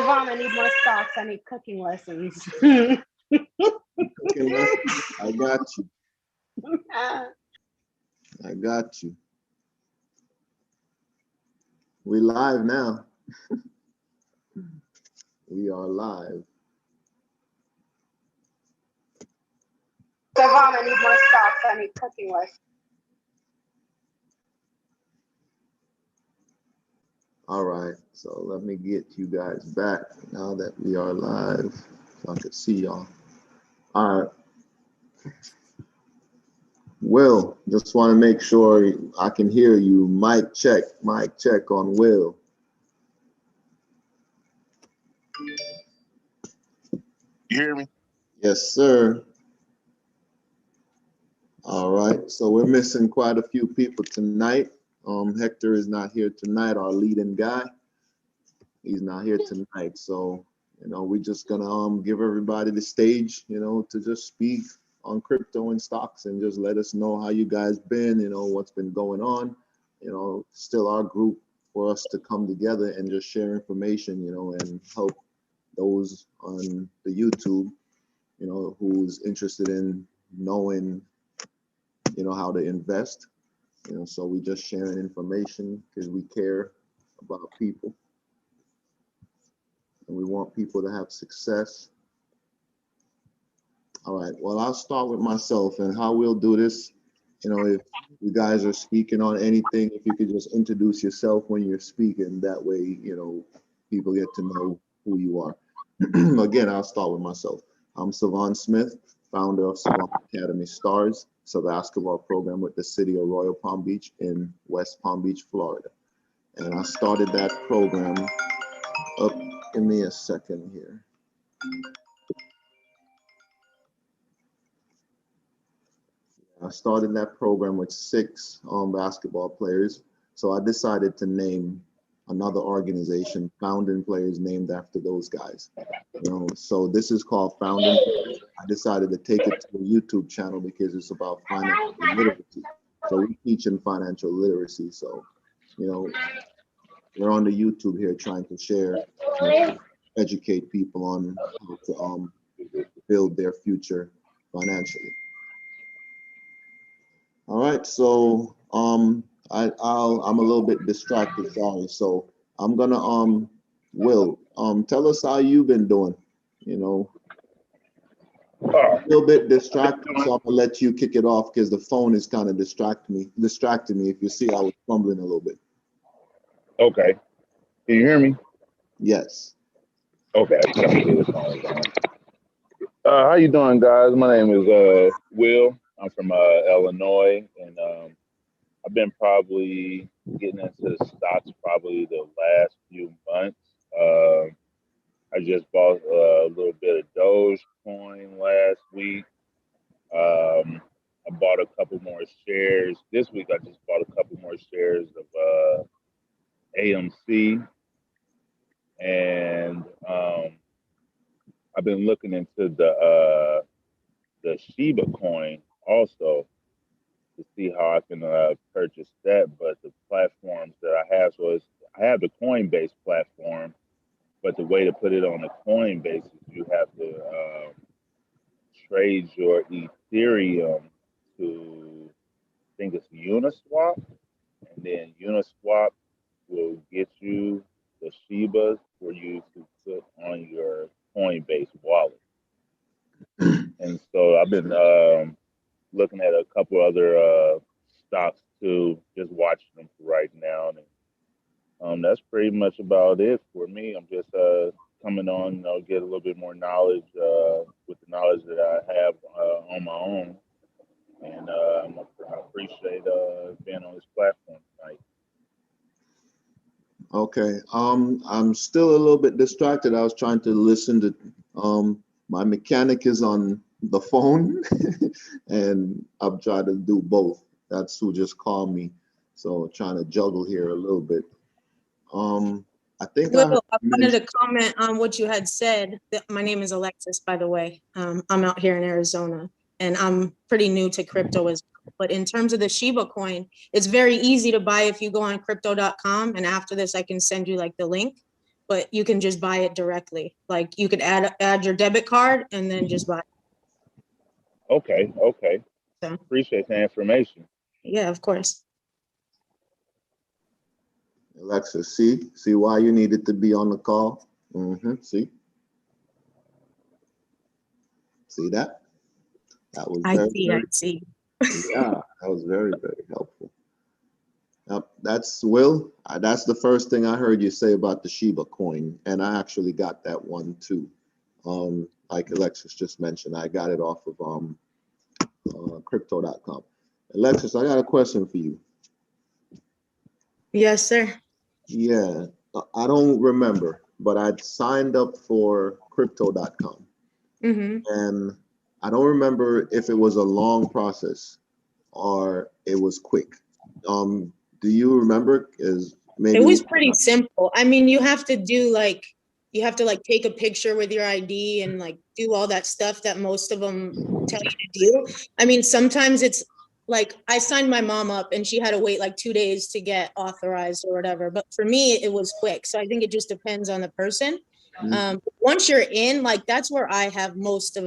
Savon, I need more stocks. I need cooking lessons. Cooking lessons. I got you. I got you. We live now. We are live. Savon, I need more stocks. I need cooking lessons. All right, so let me get you guys back now that we are live so I can see y'all. All right. Will, just want to make sure I can hear you. Mic check on Will. You hear me? Yes, sir. All right, so we're missing quite a few people tonight. Hector is not here tonight, our leading guy. He's not here tonight, so we're just gonna give everybody the stage, to just speak on crypto and stocks and just let us know how you guys been, what's been going on. Still our group for us to come together and just share information, and help those on the YouTube, who's interested in knowing, how to invest. So we just sharing information because we care about people and we want people to have success. All right, well, I'll start with myself, and how we'll do this, if you guys are speaking on anything, if you could just introduce yourself when you're speaking, that way, people get to know who you are. Again, I'll start with myself. I'm Savon Smith, founder of Savon Academy Stars. It's a basketball program with the city of Royal Palm Beach in West Palm Beach, Florida. And I started that program up, give me a second here. I started that program with 6 basketball players. So I decided to name another organization, Founding Players, named after those guys. So this is called Founding Players. I decided to take it to a YouTube channel because it's about financial literacy. So we teach in financial literacy. So, we're on the YouTube here trying to share, educate people on how to build their future financially. All right, so I'm a little bit distracted, sorry. So I'm gonna Will, tell us how you've been doing. A little bit distracted, so I'm gonna let you kick it off because the phone is kind of distracting me. If you see, I was fumbling a little bit. Okay. Can you hear me? Yes. Okay. How you doing, guys? My name is Will. I'm from Illinois, and I've been probably getting into stocks probably the last few months. I just bought a little bit of Dogecoin last week. I bought a couple more shares. This week I just bought a couple more shares of AMC. And I've been looking into the Shiba coin also to see how I can purchase that. But the platforms that I have, I have the Coinbase platform, but the way to put it on the Coinbase is you have to trade your Ethereum to, I think it's Uniswap, and then Uniswap will get you the Shibas for you to put on your Coinbase wallet. And so I've been looking at a couple other stocks too, just watching them for right now. And that's pretty much about it for me. I'm just coming on, get a little bit more knowledge with the knowledge that I have on my own. And I appreciate being on this platform tonight. Okay. I'm still a little bit distracted. I was trying to listen to my mechanic is on the phone and I'm trying to do both. That's who just called me. So trying to juggle here a little bit. I think I wanted to comment on what you had said. My name is Alexis, by the way. I'm out here in Arizona, and I'm pretty new to crypto as well. But in terms of the Shiba coin, it's very easy to buy if you go on crypto.com. And after this, I can send you like the link. but you can just buy it directly. Like you could add your debit card and then just buy it. Okay, okay. So, Appreciate the information. yeah, of course. Alexis, see why you needed to be on the call? See that? That was I very, see, very, I see. yeah, that was very, very helpful. Yep, that's Will. That's the first thing I heard you say about the Shiba coin, and I actually got that one too. Like Alexis just mentioned, I got it off of crypto.com. Alexis, I got a question for you. Yes, sir. Yeah, I don't remember, but I signed up for crypto.com, and I don't remember if it was a long process or it was quick. Do you remember? Is maybe It was pretty simple. I mean, you have to take a picture with your ID and like do all that stuff that most of them tell you to do. I mean, sometimes it's like I signed my mom up and she had to wait like 2 days to get authorized or whatever. But for me, it was quick. So I think it just depends on the person. Once you're in, like that's where I have most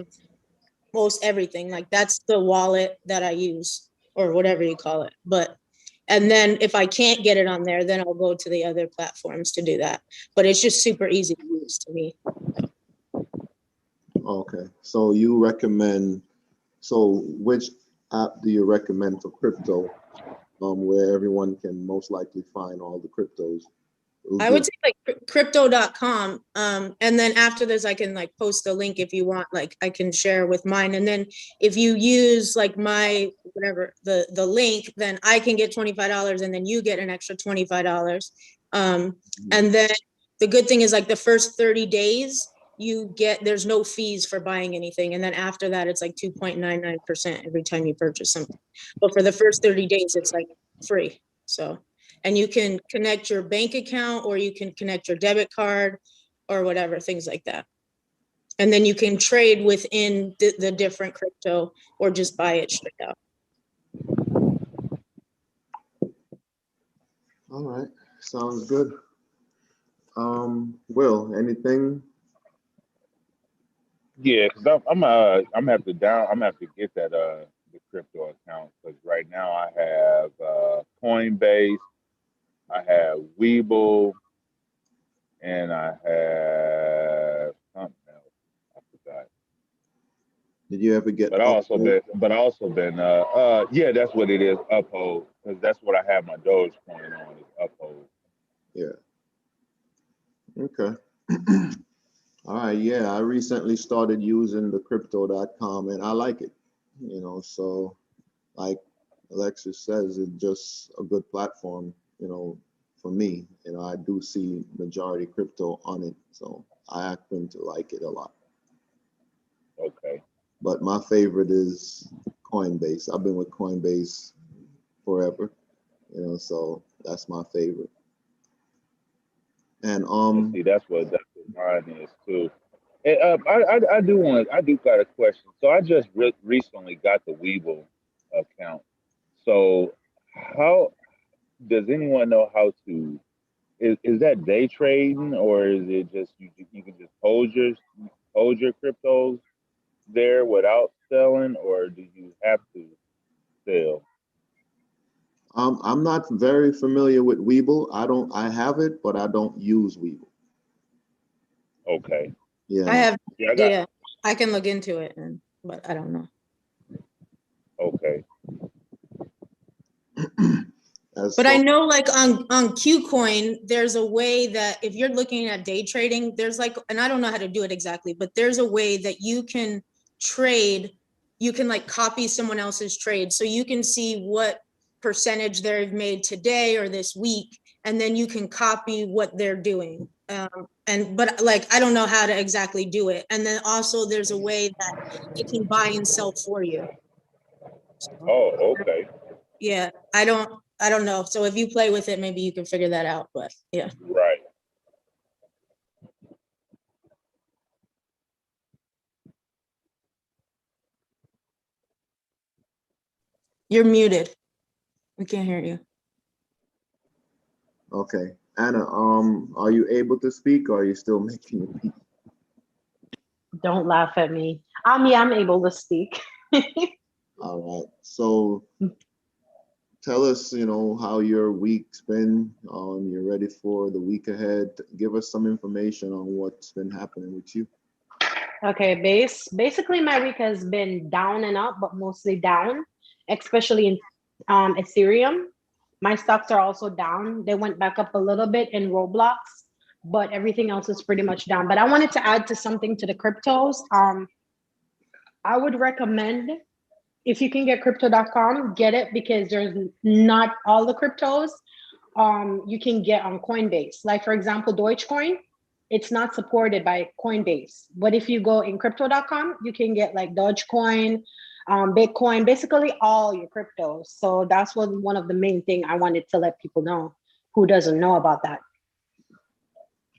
everything. Like that's the wallet that I use or whatever you call it. And then if I can't get it on there, then I'll go to the other platforms to do that. But it's just super easy to use to me. Okay, so you recommend, so which app do you recommend for crypto, where everyone can most likely find all the cryptos? I would say like crypto.com. And then after this, I can like post a link if you want, like I can share with mine. And then if you use like my, whatever, the link, then I can get $25 and then you get an extra $25. And then the good thing is like the first 30 days, there's no fees for buying anything. And then after that, it's like 2.99% every time you purchase something. But for the first 30 days, it's like free. So, and you can connect your bank account or you can connect your debit card or whatever, things like that. And then you can trade within the different crypto or just buy it straight out. All right, sounds good. Will, anything? Yeah, because I'm gonna have to get that the crypto account because right now I have Coinbase, I have Webull, and I have something else. I forgot. Did you ever get But I also been yeah, that's what it is, Uphold, because that's what I have my Dogecoin on is Uphold. Yeah. Okay. All right. Yeah, I recently started using the crypto.com and I like it. So like Alexis says, it's just a good platform, for me. I do see majority crypto on it. So I happen to like it a lot. Okay. But my favorite is Coinbase. I've been with Coinbase forever, so that's my favorite. And See, that's what mine is too. And, I do got a question. So I just recently got the Webull account. So how does anyone know how to? Is that day trading or is it just you can just hold your cryptos there without selling, or do you have to sell? I'm not very familiar with Webull. I have it, but I don't use Webull. Okay. Yeah. I have Yeah, no idea. I can look into it, but I don't know. Okay. But I know like on KuCoin, there's a way that if you're looking at day trading, there's like, and I don't know how to do it exactly, but there's a way that you can trade, you can like copy someone else's trade. So you can see what percentage they've made today or this week, and then you can copy what they're doing. But like, I don't know how to exactly do it. And then also there's a way that it can buy and sell for you. So, Oh, okay. yeah, I don't know. So if you play with it, maybe you can figure that out. But yeah. Right. You're muted. We can't hear you. Okay. Anna, are you able to speak or are you still making your peace? Don't laugh at me. Yeah, I'm able to speak. All right. So tell us, how your week's been. You're ready for the week ahead. Give us some information on what's been happening with you. Okay, basically my week has been down and up, but mostly down, especially in Ethereum. My stocks are also down. They went back up a little bit in Roblox, but everything else is pretty much down. But I wanted to add to something to the cryptos. I would recommend, if you can get crypto.com, get it, because there's not all the cryptos you can get on Coinbase. Like for example, Dogecoin, it's not supported by Coinbase. But if you go in crypto.com, you can get like Dogecoin, Bitcoin, basically all your cryptos. So that's one of the main thing I wanted to let people know who doesn't know about that.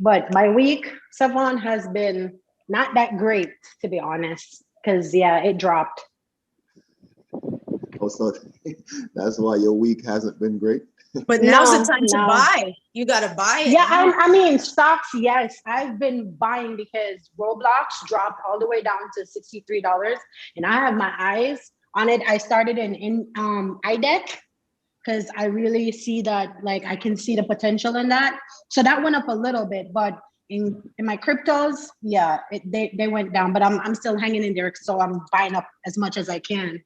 But my week, Savon, has been not that great, to be honest, because yeah, it dropped. Oh, so that's why your week hasn't been great. But now's the No, time to no. buy. You got to buy it. Yeah, now. I mean, stocks, yes. I've been buying because Roblox dropped all the way down to $63, and I have my eyes on it. I started in IDEC because I really see that, like, I can see the potential in that. So that went up a little bit, but in my cryptos, yeah, they went down, but I'm still hanging in there, so I'm buying up as much as I can.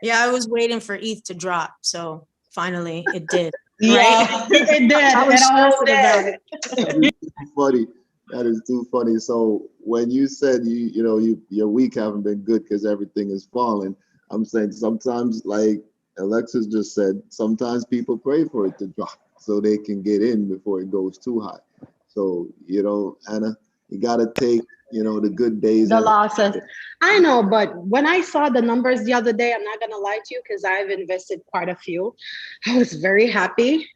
Yeah, I was waiting for ETH to drop, so finally it did. Yeah, Right? it did. I was It all stressing about did. it. That is too funny. That is too funny. So when you said your week haven't been good because everything is falling, I'm saying sometimes, like Alexis just said, sometimes people pray for it to drop so they can get in before it goes too high. So Anna, you gotta take the good days. The ahead. losses. I know, but when I saw the numbers the other day, I'm not gonna lie to you because I've invested quite a few. I was very happy,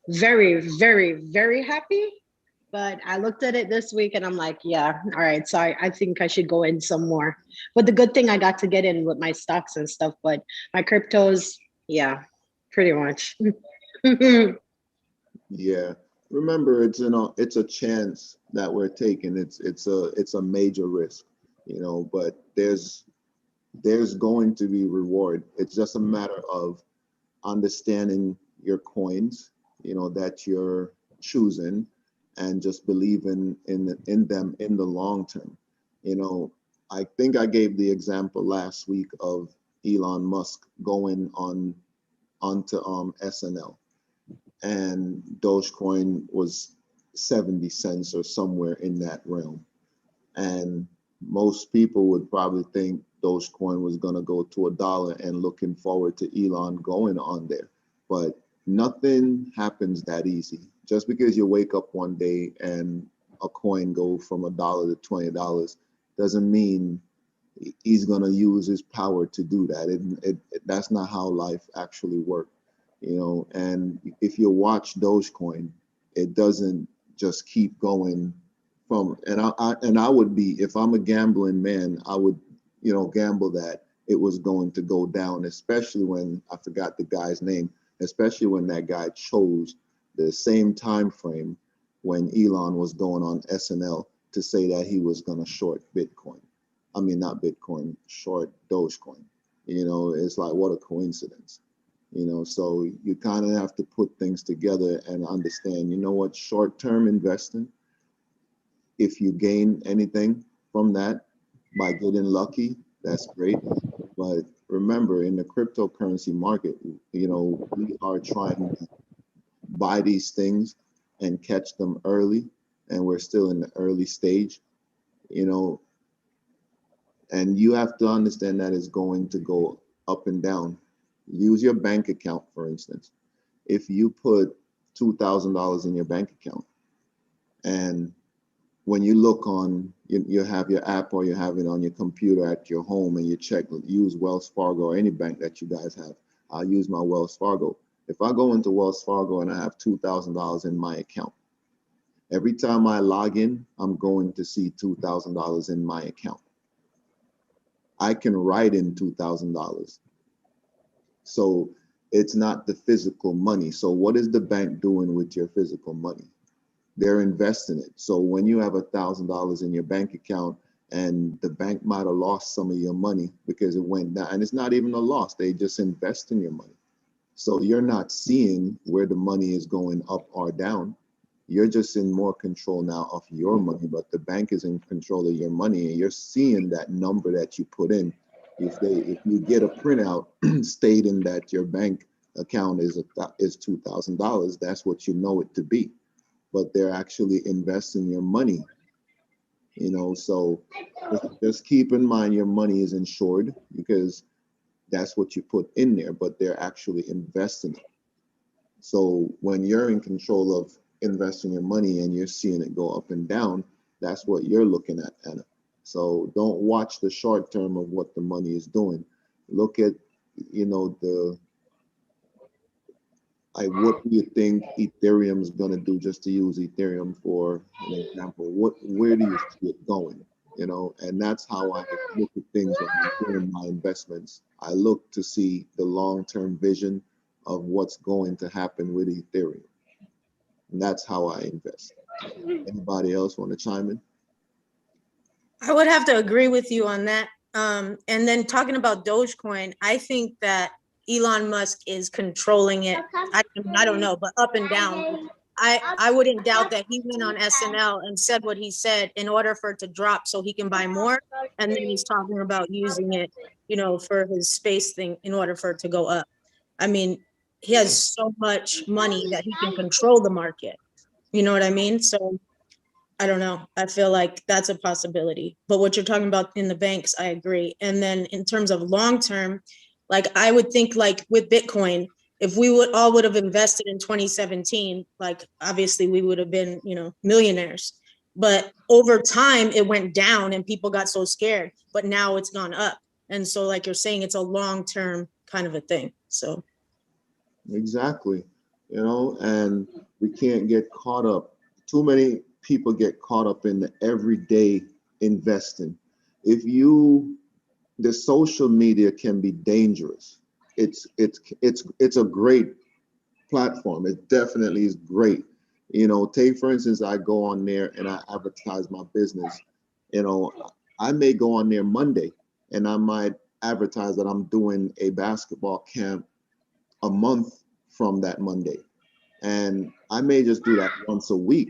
very, very, very happy. But I looked at it this week and I'm like, yeah, all right. So I think I should go in some more. But the good thing, I got to get in with my stocks and stuff. But my cryptos, yeah, pretty much. Yeah. Remember, it's a chance that we're taking. It's a major risk, but there's going to be reward. It's just a matter of understanding your coins, that you're choosing, and just believing in them in the long term. I think I gave the example last week of Elon Musk going onto SNL, and Dogecoin was 70 cents or somewhere in that realm. And most people would probably think Dogecoin was going to go to $1 and looking forward to Elon going on there. But nothing happens that easy. Just because you wake up one day and a coin go from $1 to $20 doesn't mean he's going to use his power to do that. That's not how life actually works. And if you watch Dogecoin, it doesn't just keep going from, and I would be, if I'm a gambling man, I would, gamble that it was going to go down, especially when, I forgot the guy's name, especially when that guy chose the same time frame when Elon was going on SNL to say that he was going to short Bitcoin. I mean, not Bitcoin, short Dogecoin. It's like, what a coincidence. So you kind of have to put things together and understand, what, short-term investing, if you gain anything from that by getting lucky, that's great. But remember, in the cryptocurrency market, we are trying to buy these things and catch them early, and we're still in the early stage, and you have to understand that it's going to go up and down. Use your bank account, for instance. If you put $2,000 in your bank account, and when you look on, you have your app or you have it on your computer at your home, and you check, use Wells Fargo or any bank that you guys have. I'll use my Wells Fargo. If I go into Wells Fargo and I have $2,000 in my account, every time I log in, I'm going to see $2,000 in my account. I can write in $2,000. So It's not the physical money. So what is the bank doing with your physical money? They're investing it. So when you have $1,000 in your bank account and the bank might have lost some of your money because it went down, and it's not even a loss, they just invest in your money. So you're not seeing where the money is going up or down. You're just in more control now of your money, but the bank is in control of your money, and you're seeing that number that you put in. If you get a printout stating that your bank account is $2,000, that's what you know it to be. But they're actually investing your money, so just keep in mind your money is insured because that's what you put in there, but they're actually investing it. So when you're in control of investing your money and you're seeing it go up and down, that's what you're looking at, Anna. So don't watch the short term of what the money is doing. Look at, the what do you think Ethereum is going to do, just to use Ethereum for an example? Where do you see it going? And that's how I look at things when I'm doing my investments. I look to see the long-term vision of what's going to happen with Ethereum. And that's how I invest. Anybody else want to chime in? I would have to agree with you on that. And then talking about Dogecoin, I think that Elon Musk is controlling it. I don't know, but up and down. I wouldn't doubt that he went on SNL and said what he said in order for it to drop so he can buy more. And then he's talking about using it, for his space thing in order for it to go up. I mean, he has so much money that he can control the market. You know what I mean? So I don't know. I feel like that's a possibility. But what you're talking about in the banks, I agree. And then in terms of long term, like I would think like with Bitcoin, if we would have invested in 2017, like obviously we would have been, millionaires. But over time it went down and people got so scared, but now it's gone up. And so like you're saying, it's a long term kind of a thing. So Exactly. And we can't get caught up. Too many people get caught up in the everyday investing. The social media can be dangerous. It's a great platform. It definitely is great. Take for instance, I go on there and I advertise my business. I may go on there Monday and I might advertise that I'm doing a basketball camp a month from that Monday. And I may just do that once a week,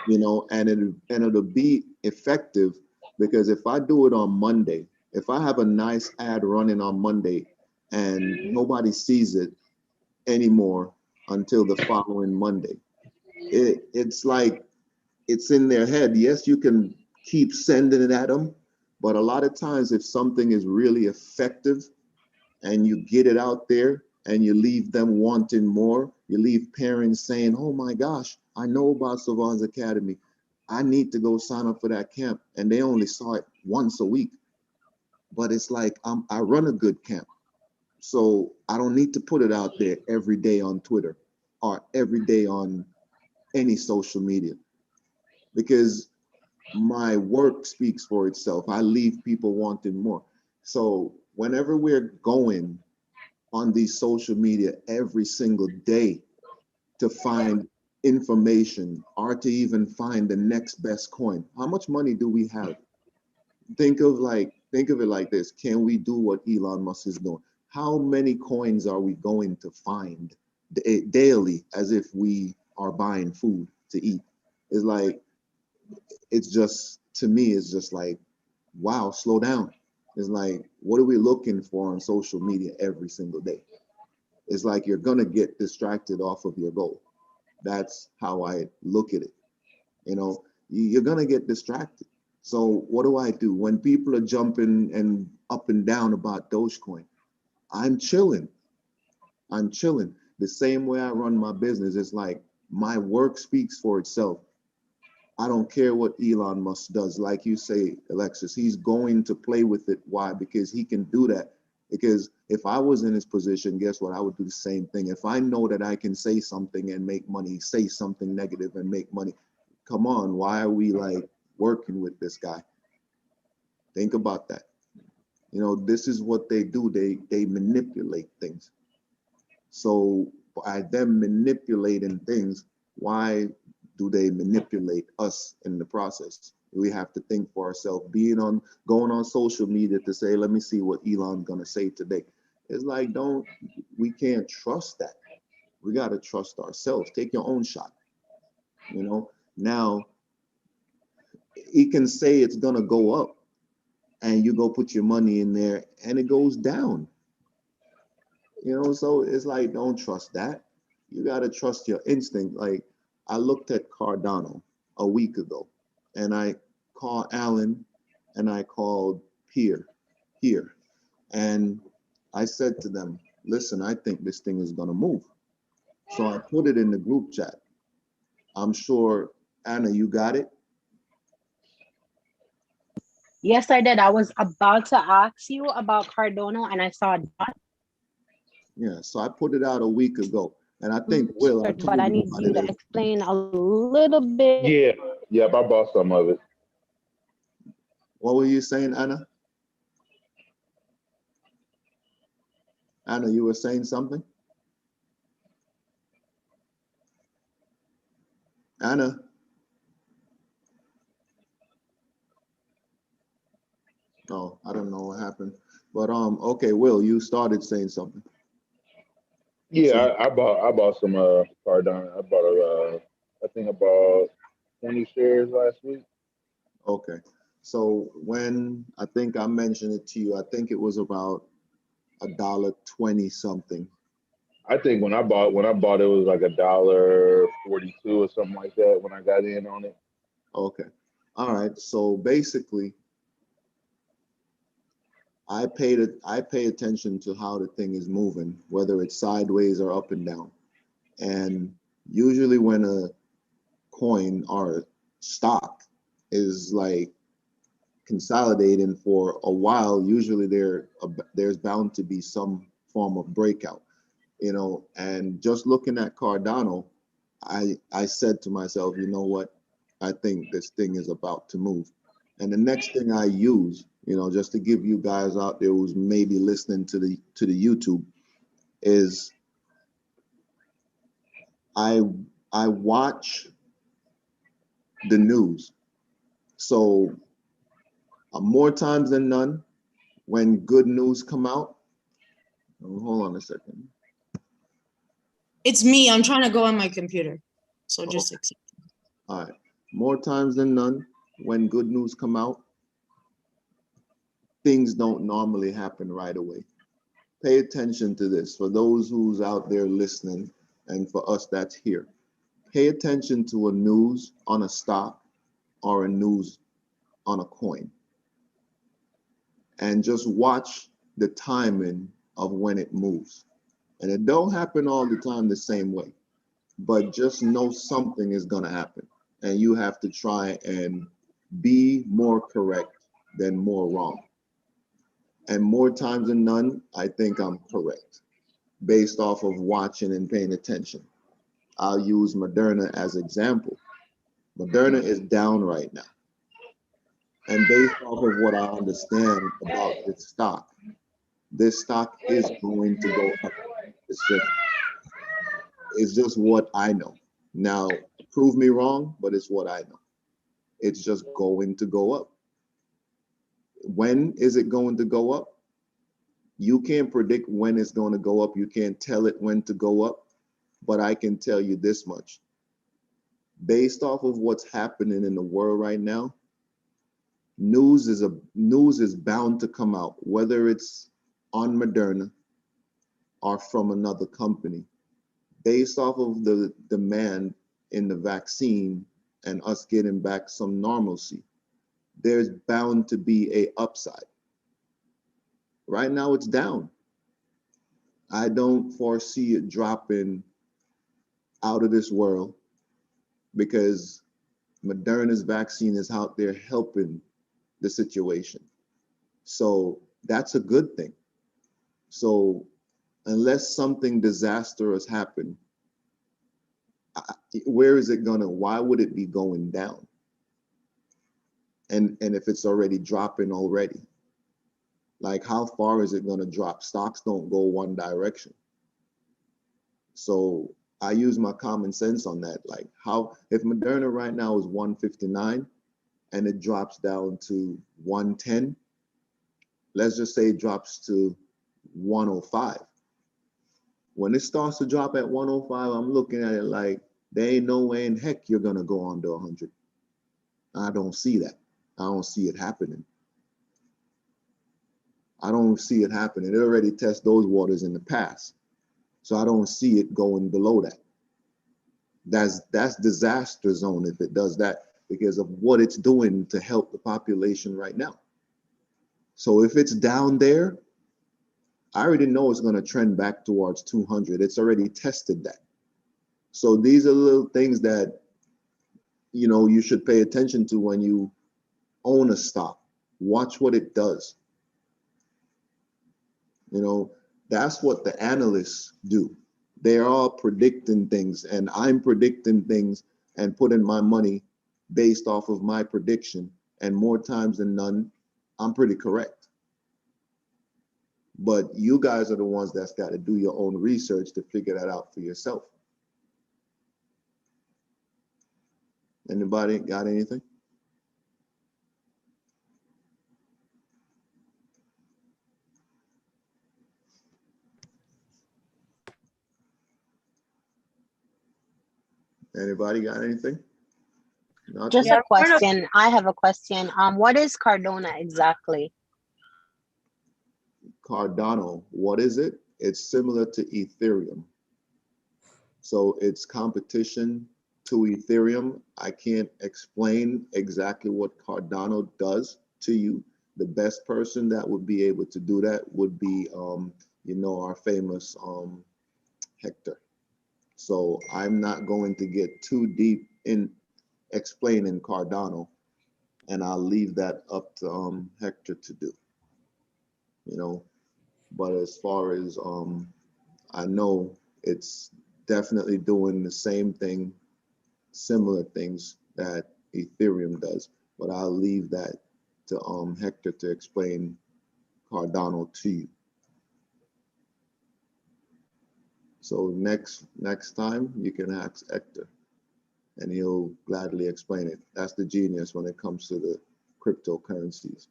and it'll be effective because if I do it on Monday, if I have a nice ad running on Monday and nobody sees it anymore until the following Monday, it's like it's in their head. Yes, you can keep sending it at them, but a lot of times if something is really effective and you get it out there and you leave them wanting more, you leave parents saying, oh my gosh, I know about Savon's Academy. I need to go sign up for that camp. And they only saw it once a week. But it's like, I run a good camp. So I don't need to put it out there every day on Twitter or every day on any social media because my work speaks for itself. I leave people wanting more. So whenever we're going on these social media every single day to find information or to even find the next best coin, how much money do we have? Think of it like this. Can we do what Elon Musk is doing? How many coins are we going to find daily as if we are buying food to eat? It's like, to me, it's just like, wow, slow down. It's like, what are we looking for on social media every single day? It's like you're going to get distracted off of your goal. That's how I look at it. You're going to get distracted. So what do? When people are jumping and up and down about Dogecoin, I'm chilling. The same way I run my business. It's like my work speaks for itself. I don't care what Elon Musk does. Like you say, Alexis, he's going to play with it. Why? Because he can do that. Because if I was in his position, guess what? I would do the same thing. If I know that I can say something and make money, say something negative and make money, come on, why are we like working with this guy? Think about that. This is what they do. They manipulate things. So by them manipulating things, why do they manipulate us in the process? We have to think for ourselves. Going on social media to say, let me see what Elon's gonna say today. It's like, we can't trust that. We gotta trust ourselves. Take your own shot. Now he can say it's gonna go up, and you go put your money in there, and it goes down. So it's like, don't trust that. You got to trust your instinct. Like, I looked at Cardano a week ago, and I called Alan, and I called Pierre here, and I said to them, listen, I think this thing is going to move. So I put it in the group chat. I'm sure, Anna, you got it? Yes, I did. I was about to ask you about Cardano, and I saw that. Yeah, so I put it out a week ago. And I think, Will, I told But I you need about you to it. explain a little bit. Yeah, yep, I bought some of it. What were you saying, Anna? Anna, you were saying something? Anna? Oh, I don't know what happened. But okay, Will, you started saying something. Yeah, So, I bought some Cardano. I bought I think about 20 shares last week. okay. So when I think I mentioned it to you, I think it was about $1.20 something. I think when I bought it was like $1.42 or something like that when I got in on it. Okay. All right. So basically, I pay attention to how the thing is moving, whether it's sideways or up and down. And usually when a coin or stock is like consolidating for a while, usually there's bound to be some form of breakout, and just looking at Cardano, I said to myself, you know what, I think this thing is about to move. And the next thing I use, just to give you guys out there who's maybe listening to the YouTube, is I watch the news. So more times than none, when good news come out, hold on a second. It's me. I'm trying to go on my computer. So Oh. just accept. All right. More times than none, when good news come out, things don't normally happen right away. Pay attention to this. For those who's out there listening, and for us that's here, pay attention to a news on a stock or a news on a coin, and just watch the timing of when it moves. And it don't happen all the time the same way, but just know something is going to happen, and you have to try and be more correct than more wrong. And more times than none, I think I'm correct based off of watching and paying attention. I'll use Moderna as example. Moderna is down right now. And based off of what I understand about this stock is going to go up. It's just what I know. Now, prove me wrong, but it's what I know. It's just going to go up. When is it going to go up? You can't predict when it's going to go up. You can't tell it when to go up, but I can tell you this much. Based off of what's happening in the world right now, news is bound to come out, whether it's on Moderna or from another company, based off of the demand in the vaccine and us getting back some normalcy. There's bound to be a upside. Right now it's down. I don't foresee it dropping out of this world because Moderna's vaccine is out there helping the situation. So that's a good thing. So unless something disastrous happen, where is it why would it be going down? And if it's already dropping already, like how far is it gonna drop? Stocks don't go one direction. So I use my common sense on that. Like how, if Moderna right now is 159 and it drops down to 110, let's just say it drops to 105. When it starts to drop at 105, I'm looking at it like there ain't no way in heck you're gonna go under 100. I don't see that. I don't see it happening. I don't see it happening. It already tested those waters in the past. So I don't see it going below that. That's disaster zone if it does that because of what it's doing to help the population right now. So if it's down there, I already know it's going to trend back towards 200. It's already tested that. So these are little things that, you know, you should pay attention to when you own a stock. Watch what it does. You know, that's what the analysts do. They are all predicting things, and I'm predicting things and putting my money based off of my prediction. And more times than none, I'm pretty correct. But you guys are the ones that's got to do your own research to figure that out for yourself. Anybody got anything? Anybody got anything? Not Just Yeah, a question. I have a question. What is Cardona exactly? Cardano, what is it? It's similar to Ethereum. So it's competition to Ethereum. I can't explain exactly what Cardano does to you. The best person that would be able to do that would be, you know, our famous Hector. So I'm not going to get too deep in explaining Cardano, and I'll leave that up to Hector to do. You know, but as far as I know, it's definitely doing the same thing, similar things that Ethereum does. But I'll leave that to Hector to explain Cardano to you. So next time you can ask Hector, and he'll gladly explain it. That's the genius when it comes to the cryptocurrencies.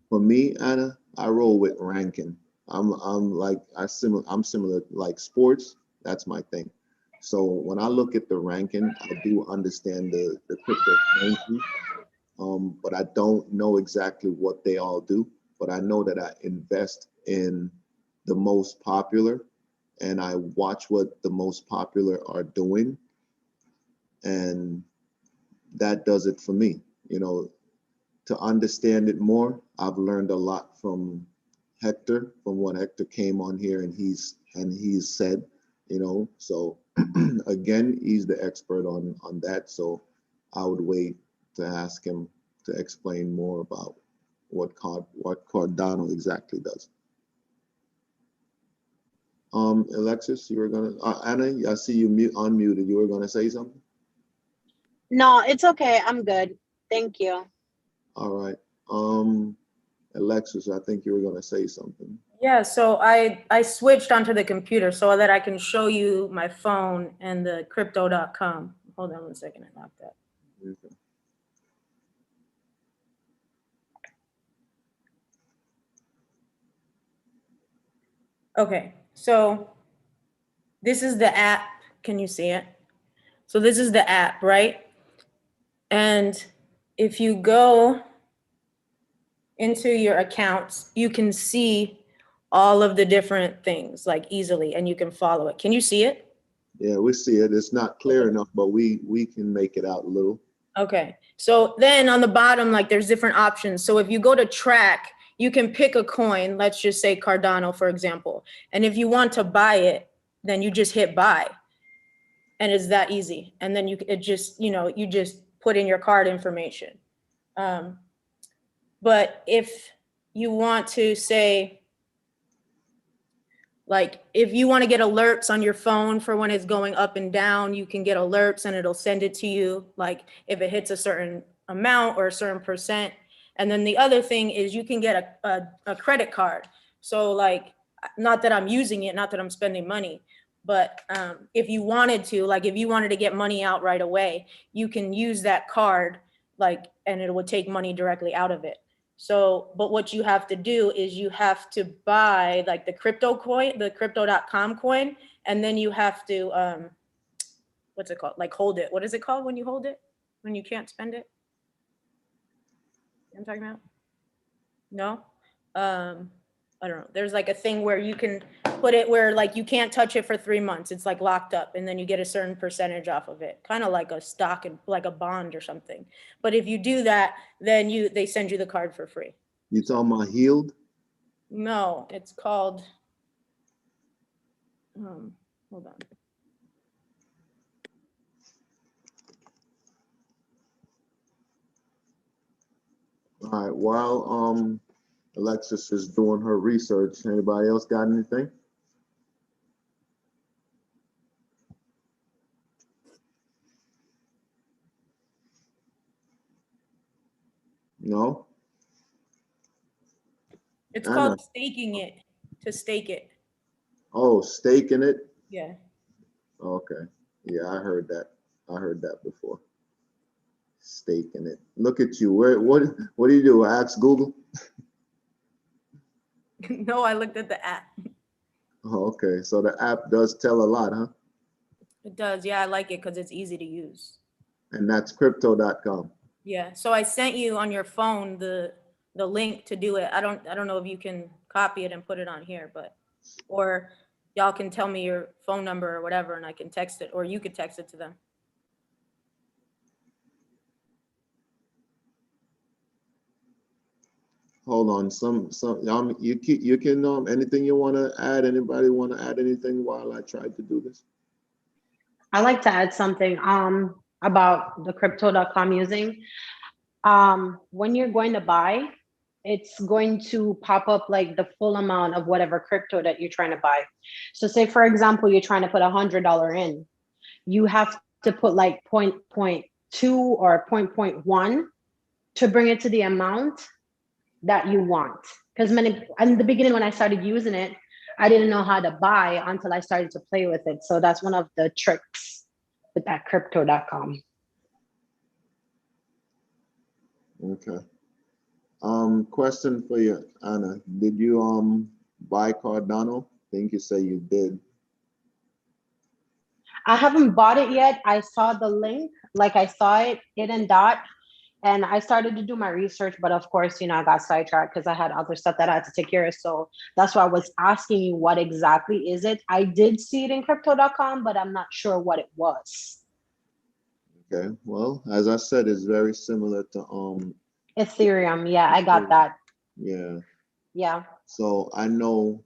For me, Anna, I roll with ranking. I'm similar like sports. That's my thing. So when I look at the ranking, I do understand the cryptocurrency, but I don't know exactly what they all do. But I know that I invest in the most popular, and I watch what the most popular are doing, and that does it for me. You know, to understand it more, I've learned a lot from Hector, from what Hector came on here and he's said, you know. So again, he's the expert on that. So I would wait to ask him to explain more about what Cardano exactly does. Alexis, you were gonna Anna, I see you unmuted. You were gonna say something? No, it's okay. I'm good. Thank you. All right. Alexis, I think you were gonna say something. Yeah, so I switched onto the computer so that I can show you my phone and the crypto.com. Hold on one second, I locked that. Okay. Okay, so this is the app. Can you see it? So this is the app, right? And if you go into your accounts, you can see all of the different things like easily, and you can follow it. Can you see it? Yeah, we see it. It's not clear enough, but we can make it out a little. Okay, so then on the bottom, like there's different options. So if you go to track, you can pick a coin, let's just say Cardano, for example. And if you want to buy it, then you just hit buy. And it's that easy. And then you just put in your card information. But if you want to say, like, if you want to get alerts on your phone for when it's going up and down, you can get alerts and it'll send it to you, like if it hits a certain amount or a certain percent. And then the other thing is you can get a credit card. So like not that I'm using it, not that I'm spending money, but if you wanted to, like if you wanted to get money out right away, you can use that card, like, and it would take money directly out of it. So, but what you have to do is you have to buy like the crypto coin, the crypto.com coin, and then you have to, what's it called? Like hold it. What is it called when you hold it? When you can't spend it? You know what I'm talking about? No? I don't know. There's like a thing where you can put it where like you can't touch it for 3 months. It's like locked up, and then you get a certain percentage off of it, kind of like a stock and like a bond or something. But if you do that, then they send you the card for free. You talking about Healed? No, it's called. Hold on. All right. While Alexis is doing her research, anybody else got anything? No? It's Anna. called staking it, to stake it. Oh, staking it? Yeah. Okay. Yeah, I heard that. I heard that before. Staking it. Look at you. What do you do? Ask Google? No, I looked at the app. Oh, okay. So the app does tell a lot, huh? It does. Yeah, I like it because it's easy to use. And that's crypto.com. Yeah. So I sent you on your phone the link to do it. I don't know if you can copy it and put it on here, but or y'all can tell me your phone number or whatever and I can text it, or you could text it to them. Hold on. You can anything you want to add? Anybody want to add anything while I try to do this? I like to add something about the crypto.com using. When you're going to buy, it's going to pop up like the full amount of whatever crypto that you're trying to buy. So say for example, you're trying to put $100 in, you have to put like 0.2 or 0.1 to bring it to the amount that you want. Because in the beginning when I started using it, I didn't know how to buy until I started to play with it. So that's one of the tricks with that crypto.com. Okay. Question for you, Anna. Did you buy Cardano? I think you say you did. I haven't bought it yet. I saw the link, like I saw it, hidden dot, and I started to do my research, but of course, I got sidetracked because I had other stuff that I had to take care of. So that's why I was asking you, what exactly is it? I did see it in crypto.com, but I'm not sure what it was. Okay. Well, as I said, it's very similar to Ethereum. Yeah, I got that. Yeah. Yeah. So I know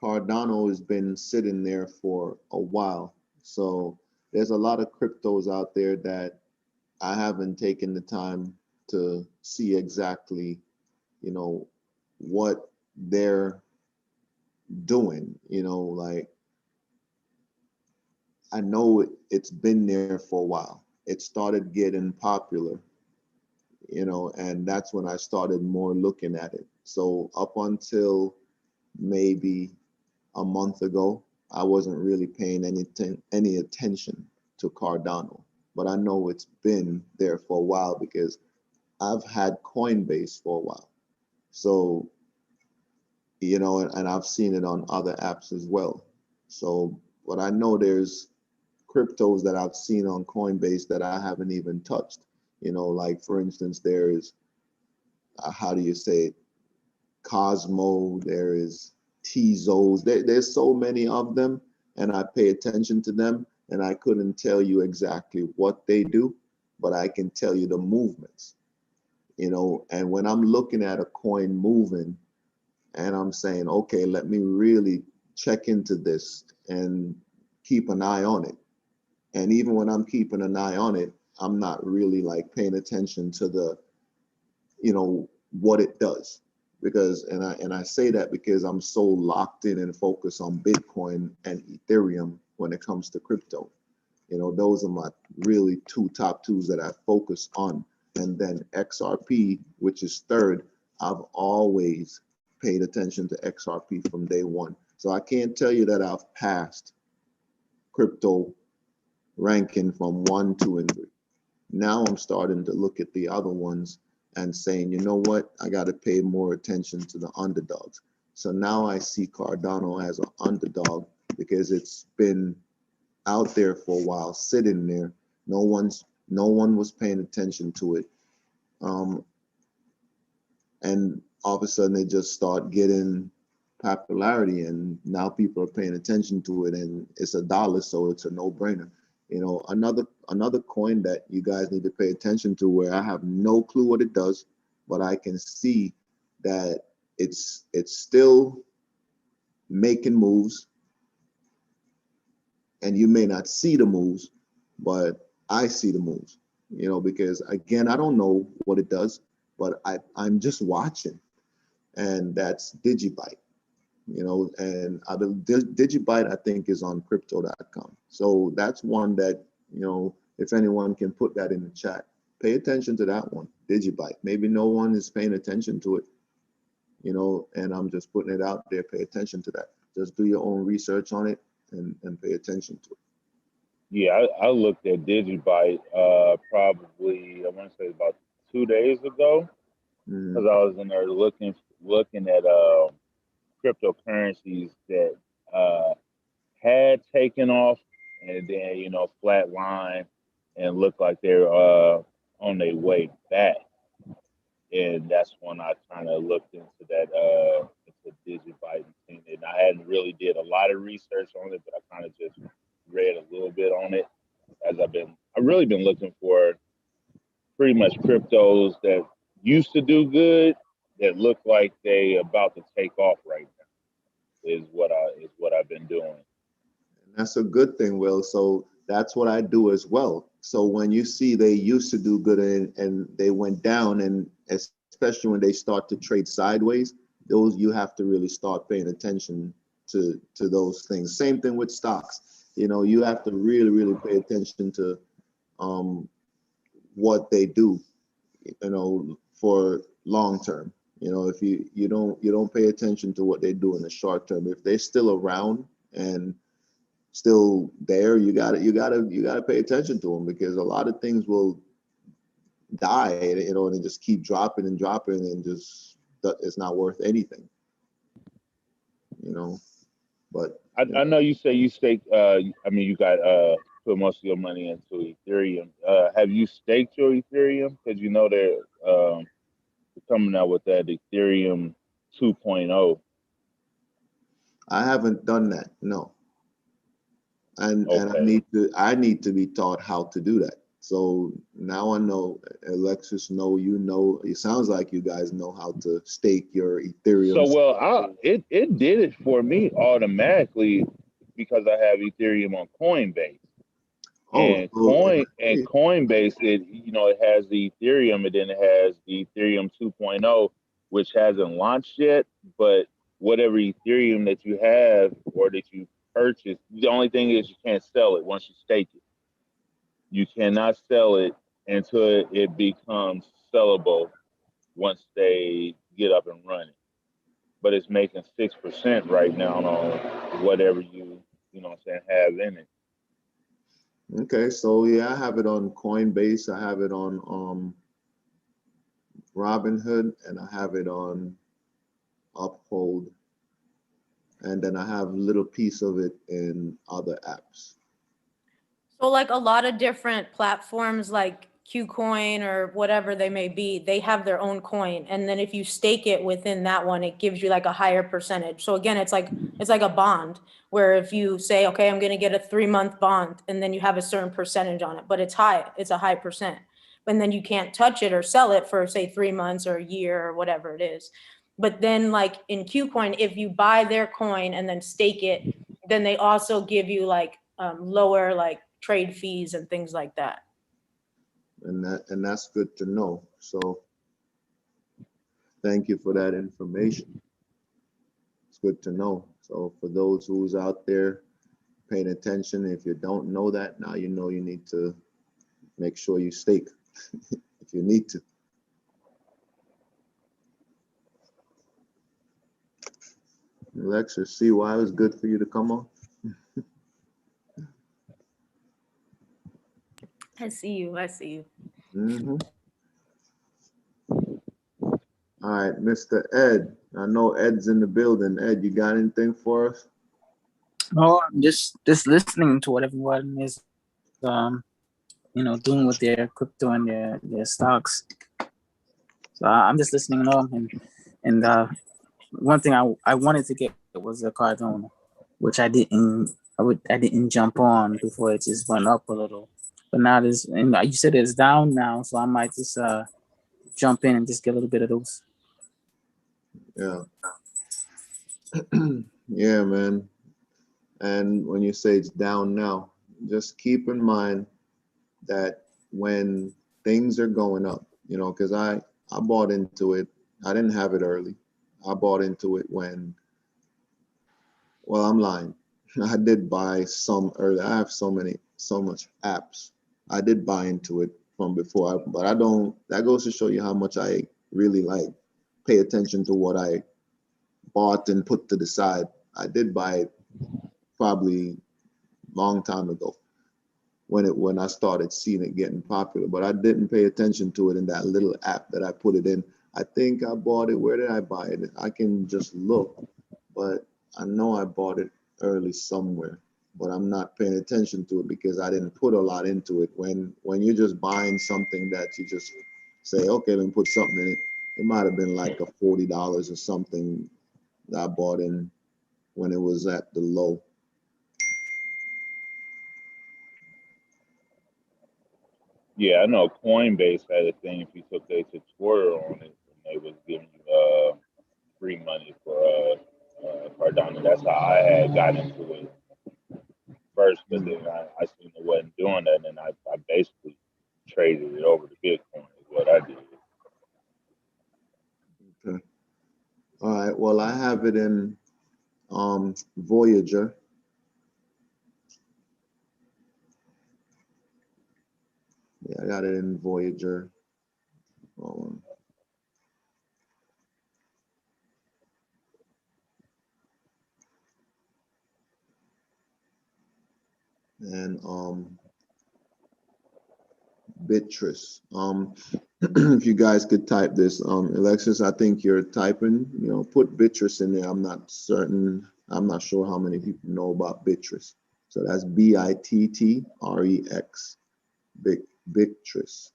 Cardano has been sitting there for a while. So there's a lot of cryptos out there that I haven't taken the time to see exactly, what they're doing. Like I know it's been there for a while. It started getting popular, and that's when I started more looking at it. So up until maybe a month ago, I wasn't really paying any attention to Cardano, but I know it's been there for a while because I've had Coinbase for a while. So, and I've seen it on other apps as well. So, but I know there's cryptos that I've seen on Coinbase that I haven't even touched. Like for instance, there is, how do you say it? Cosmo, there is Tezos. There's so many of them, and I pay attention to them, and I couldn't tell you exactly what they do, but I can tell you the movements. And when I'm looking at a coin moving, and I'm saying, okay, let me really check into this and keep an eye on it. And even when I'm keeping an eye on it, I'm not really like paying attention to the, what it does. Because, and I say that because I'm so locked in and focused on Bitcoin and Ethereum when it comes to crypto. Those are my really top twos that I focus on. And then XRP, which is third, I've always paid attention to XRP from day one. So I can't tell you that I've passed crypto ranking from 1, 2, and 3. Now I'm starting to look at the other ones and saying, you know what, I got to pay more attention to the underdogs. So now I see Cardano as an underdog because it's been out there for a while, sitting there. No one was paying attention to it. And all of a sudden they just start getting popularity, and now people are paying attention to it, and it's $1, so it's a no-brainer. You know, another coin that you guys need to pay attention to, where I have no clue what it does, but I can see that it's still making moves, and you may not see the moves, but I see the moves, you know, because again, I don't know what it does, but I'm just watching, and that's Digibyte, you know, and Digibyte, I think, is on crypto.com. So that's one that, you know, if anyone can put that in the chat, pay attention to that one, Digibyte. Maybe no one is paying attention to it, you know, and I'm just putting it out there. Pay attention to that. Just do your own research on it and pay attention to it. Yeah, I looked at Digibyte probably, I want to say about 2 days ago, because I was in there looking at cryptocurrencies that had taken off and then, you know, flatline and looked like they're on their way back. And that's when I kind of looked into that into Digibyte and seen it. And I hadn't really did a lot of research on it, but I kind of just read a little bit on it as I've really been looking for pretty much cryptos that used to do good that look like they about to take off right now is what I've been doing. That's a good thing, Will. So that's what I do as well. So when you see they used to do good and they went down, and especially when they start to trade sideways, those you have to really start paying attention to those things. Same thing with stocks. You know, you have to really, really pay attention to what they do, you know, for long term. You know, if you don't pay attention to what they do in the short term, if they're still around and still there, you gotta pay attention to them, because a lot of things will die, you know, and just keep dropping and dropping, and just it's not worth anything, you know. But I know you say you stake. I mean, you got put most of your money into Ethereum. Have you staked your Ethereum? Because you know they're coming out with that Ethereum 2.0. I haven't done that, no. And Okay. I need to be taught how to do that. So now I know. Alexis, you know, it sounds like you guys know how to stake your Ethereum. So it did it for me automatically because I have Ethereum on Coinbase. And Coinbase, it has the Ethereum, and then it has the Ethereum 2.0, which hasn't launched yet. But whatever Ethereum that you have or that you purchase, the only thing is you can't sell it once you stake it. You cannot sell it until it becomes sellable once they get up and running. But it's making 6% right now on whatever you have in it. Okay, so yeah, I have it on Coinbase, I have it on Robinhood, and I have it on Uphold, and then I have a little piece of it in other apps. So like a lot of different platforms like KuCoin or whatever they may be, they have their own coin. And then if you stake it within that one, it gives you like a higher percentage. So again, it's like a bond where if you say, okay, I'm going to get a 3-month bond, and then you have a certain percentage on it, but it's a high percent. And then you can't touch it or sell it for say 3 months or a year or whatever it is. But then like in KuCoin, if you buy their coin and then stake it, then they also give you like lower like trade fees and things like that. And that's good to know. So thank you for that information. It's good to know. So for those who's out there paying attention, if you don't know that, now you know you need to make sure you stake if you need to. Alexis, see why it was good for you to come on? I see you. I see you. Mm-hmm. All right, Mr. Ed. I know Ed's in the building. Ed, you got anything for us? Oh, I'm just listening to what everyone is doing with their crypto and their stocks. So I'm just listening along, and one thing I wanted to get was a Cardano, which I didn't jump on before it just went up a little. But now and you said it's down now, so I might just jump in and just get a little bit of those. Yeah. Yeah, man. And when you say it's down now, just keep in mind that when things are going up, because I bought into it. I didn't have it early. I bought into it when, well, I'm lying. I did buy some early. I have so much apps. I did buy into it from before, but I don't, that goes to show you how much I really pay attention to what I bought and put to the side. I did buy it probably long time ago when I started seeing it getting popular, but I didn't pay attention to it in that little app that I put it in. I think I bought it. Where did I buy it? I can just look, but I know I bought it early somewhere, but I'm not paying attention to it because I didn't put a lot into it. When you're just buying something that you just say, okay, let me put something in it. It might have been like a $40 or something that I bought in when it was at the low. Yeah, I know Coinbase had a thing. If you took a tutorial on it, and they was giving you free money for Cardano. That's how I had got into it first, but then I seen it wasn't doing that, and I basically traded it over to Bitcoin. Is what I did. Okay. All right. Well, I have it in Voyager. Yeah, I got it in Voyager. And Bitrus. If you guys could type this, Alexis, I think you're typing. Put Bitrus in there. I'm not certain. I'm not sure how many people know about Bitrus. So that's Bittrex. Bitrus.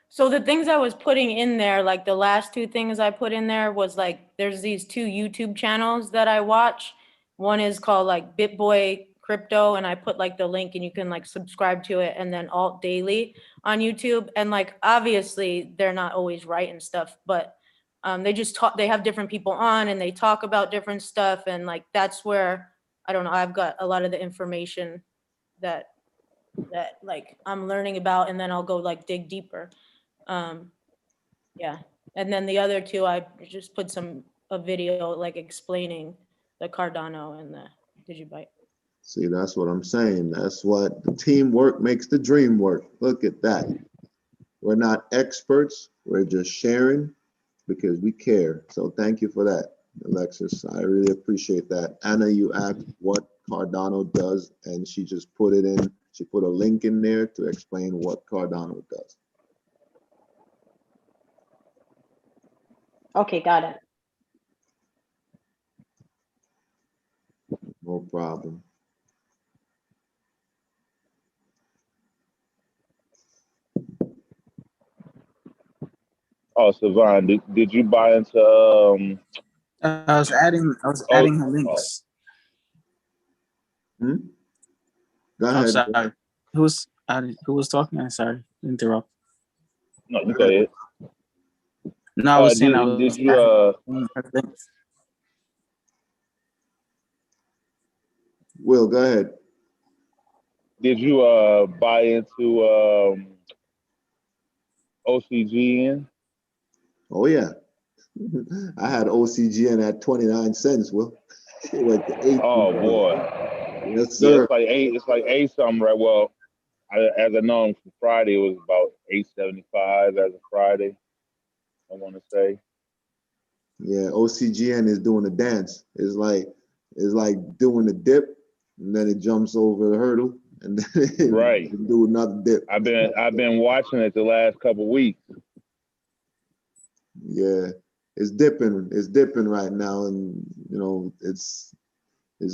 So the things I was putting in there, like the last two things I put in there was like, there's these two YouTube channels that I watch. One is called like BitBoy Crypto, and I put like the link and you can like subscribe to it, and then Alt Daily on YouTube. And like, obviously they're not always right and stuff, but they just talk, they have different people on and they talk about different stuff. And like, that's where, I don't know, I've got a lot of the information that like I'm learning about, and then I'll go like dig deeper. Yeah. And then the other two, I just put a video like explaining the Cardano and the Digibyte. See, that's what I'm saying. That's what the teamwork makes the dream work. Look at that. We're not experts. We're just sharing because we care. So thank you for that, Alexis. I really appreciate that. Anna, you asked what Cardano does, and she just put it in. She put a link in there to explain what Cardano does. Okay, got it. No problem. Oh, Savon, did you buy into I was adding her links. Go I'm ahead. sorry. Who was talking? I'm sorry to interrupt. No, you go ahead. No, I was saying I was did you adding her links. Will, go ahead. Did you buy into OCGN? Oh yeah. I had OCGN at 29 cents, Will. It went to 8. Oh boy. Yes, Yeah, sir. it's like eight something, right? Well, as I know from Friday, it was about 8.75 as of Friday, I want to say. Yeah, OCGN is doing a dance. It's like doing a dip, and then it jumps over the hurdle, and then Right. it do another dip. I've been watching it the last couple weeks. Yeah, it's dipping. It's dipping right now, and it's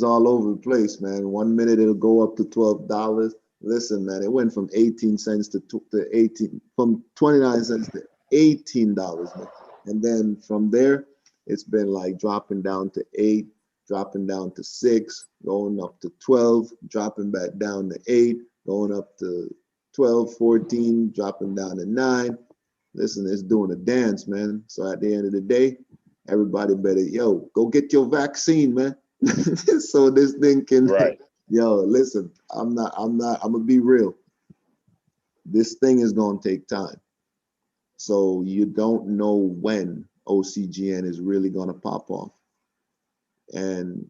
all over the place, man. 1 minute it'll go up to $12. Listen, man, it went from 18 cents to 18, from 29 cents to $18, man. And then from there, it's been like dropping down to 8, dropping down to 6, going up to 12, dropping back down to 8, going up to 12, 14, dropping down to 9. Listen, it's doing a dance, man. So at the end of the day, everybody better, go get your vaccine, man. So this thing can, Right. listen, I'm gonna be real. This thing is gonna take time. So you don't know when OCGN is really gonna pop off. And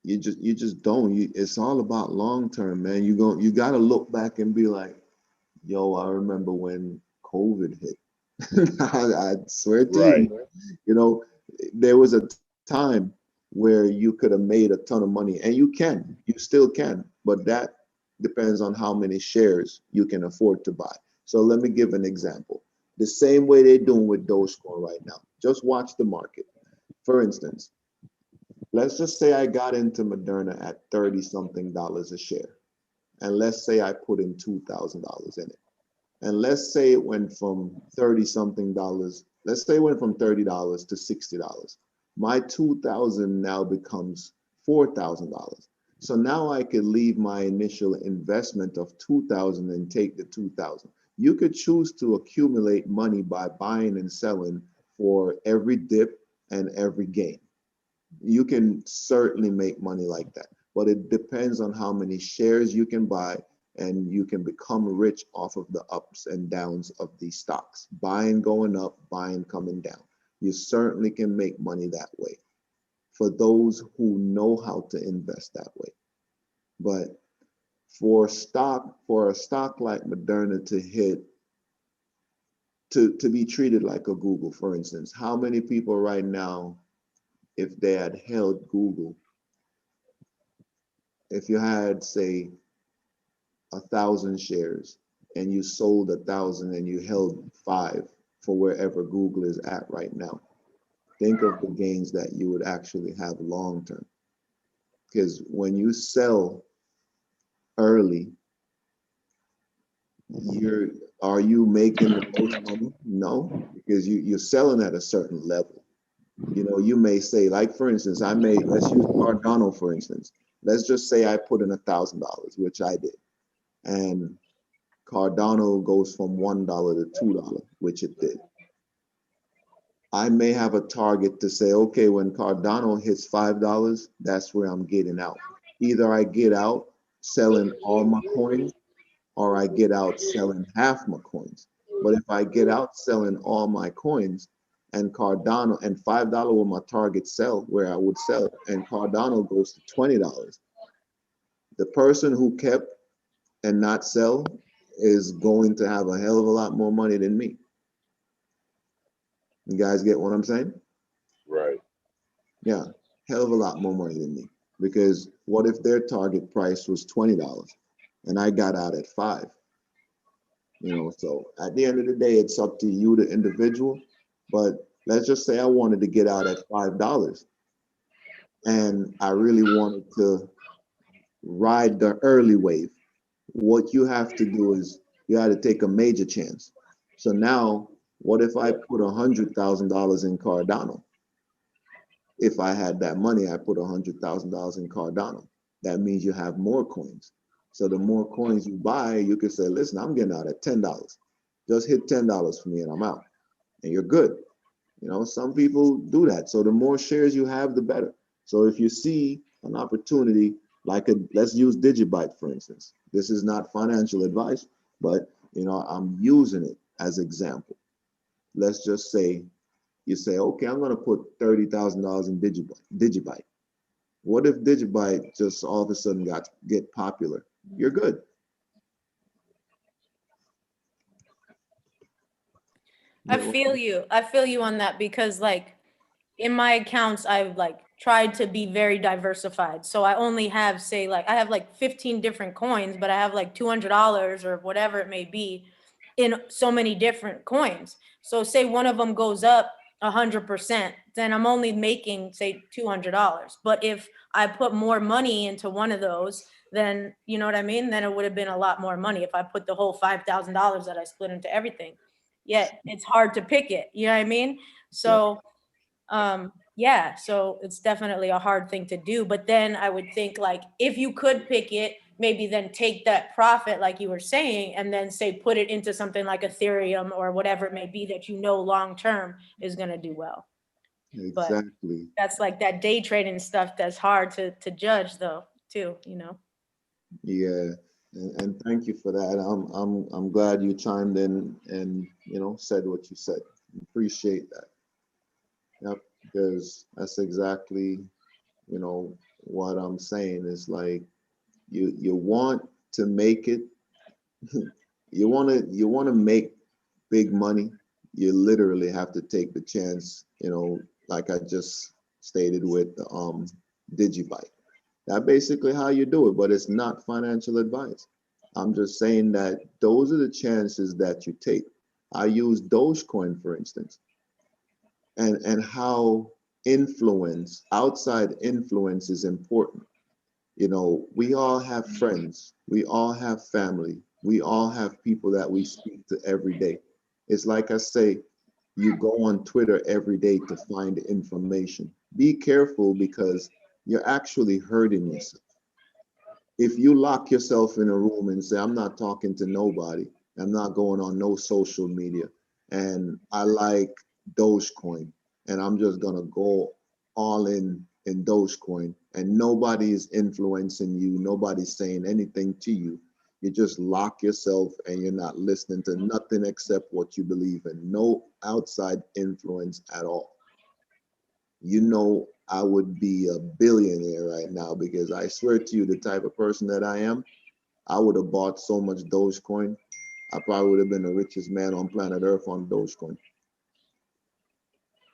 you just don't. It's all about long term, man. You gotta look back and be like, I remember when COVID hit. I swear to Right. you, there was a time where you could have made a ton of money, and you still can, but that depends on how many shares you can afford to buy. So let me give an example. The same way they're doing with Dogecoin right now. Just watch the market. For instance, let's just say I got into Moderna at 30 something dollars a share, and let's say I put in $2,000 in it. And let's say it went from 30 something dollars. Let's say it went from $30 to $60. My 2,000 now becomes $4,000. So now I could leave my initial investment of 2,000 and take the 2,000. You could choose to accumulate money by buying and selling for every dip and every gain. You can certainly make money like that, but it depends on how many shares you can buy, and you can become rich off of the ups and downs of these stocks, buying going up, buying coming down. You certainly can make money that way for those who know how to invest that way. But for a stock like Moderna to hit, to be treated like a Google, for instance, how many people right now, if they had held Google, if you had, say, 1,000 shares and you sold 1,000 and you held 5 for wherever Google is at right now, think of the gains that you would actually have long term. Because when you sell early, are you making the most money? No, because you're selling at a certain level. You may say, like, for instance, let's use Cardano, for instance. Let's just say I put in $1,000, which I did. And Cardano goes from $1 to $2, which it did. I may have a target to say, okay, when Cardano hits $5, that's where I'm getting out. Either I get out selling all my coins, or I get out selling half my coins. But if I get out selling all my coins, and Cardano, and $5 will my target sell where I would sell, and Cardano goes to $20, the person who kept and not sell is going to have a hell of a lot more money than me. You guys get what I'm saying? Right. Yeah, hell of a lot more money than me. Because what if their target price was $20 and I got out at 5? So at the end of the day, it's up to you, the individual. But let's just say I wanted to get out at $5 and I really wanted to ride the early wave. What you have to do is you have to take a major chance. So now, what if I put $100,000 in Cardano? If I had that money, I put $100,000 in Cardano. That means you have more coins. So the more coins you buy, you can say, listen, I'm getting out at $10. Just hit $10 for me and I'm out. And you're good. Some people do that. So the more shares you have, the better. So if you see an opportunity, let's use Digibyte, for instance. This is not financial advice, but I'm using it as example. Let's just say you say, okay, I'm going to put $30,000 in Digibyte. What if Digibyte just all of a sudden get popular? You're good. I feel you on that, because like in my accounts, I've like tried to be very diversified. So I only have, say, like I have like 15 different coins, but I have like $200 or whatever it may be in so many different coins. So say one of them goes up 100%, then I'm only making, say, $200. But if I put more money into one of those, then you know what I mean? Then it would have been a lot more money if I put the whole $5,000 that I split into everything. Yet it's hard to pick it. You know what I mean? So yeah, so it's definitely a hard thing to do. But then I would think, like, if you could pick it, maybe then take that profit, like you were saying, and then say put it into something like Ethereum or whatever it may be that you know long term is going to do well. But Exactly. that's like that day trading stuff that's hard to judge, though, too, you know. Yeah, and thank you for that. I'm glad you chimed in and said what you said. Appreciate that. Yep, because that's exactly what I'm saying is like you want to make it, you want to make big money. You literally have to take the chance. Like I just stated with Digibyte. That's basically how you do it, but it's not financial advice. I'm just saying that those are the chances that you take. I use Dogecoin, for instance, and how outside influence is important. We all have friends, we all have family, we all have people that we speak to every day. It's like I say, you go on Twitter every day to find information. Be careful because you're actually hurting yourself. If you lock yourself in a room and say, I'm not talking to nobody, I'm not going on no social media, and I like Dogecoin, and I'm just gonna go all in Dogecoin, and nobody is influencing you, nobody's saying anything to you. You just lock yourself and you're not listening to nothing except what you believe in, no outside influence at all. I would be a billionaire right now because I swear to you, the type of person that I am, I would have bought so much Dogecoin. I probably would have been the richest man on planet Earth on Dogecoin.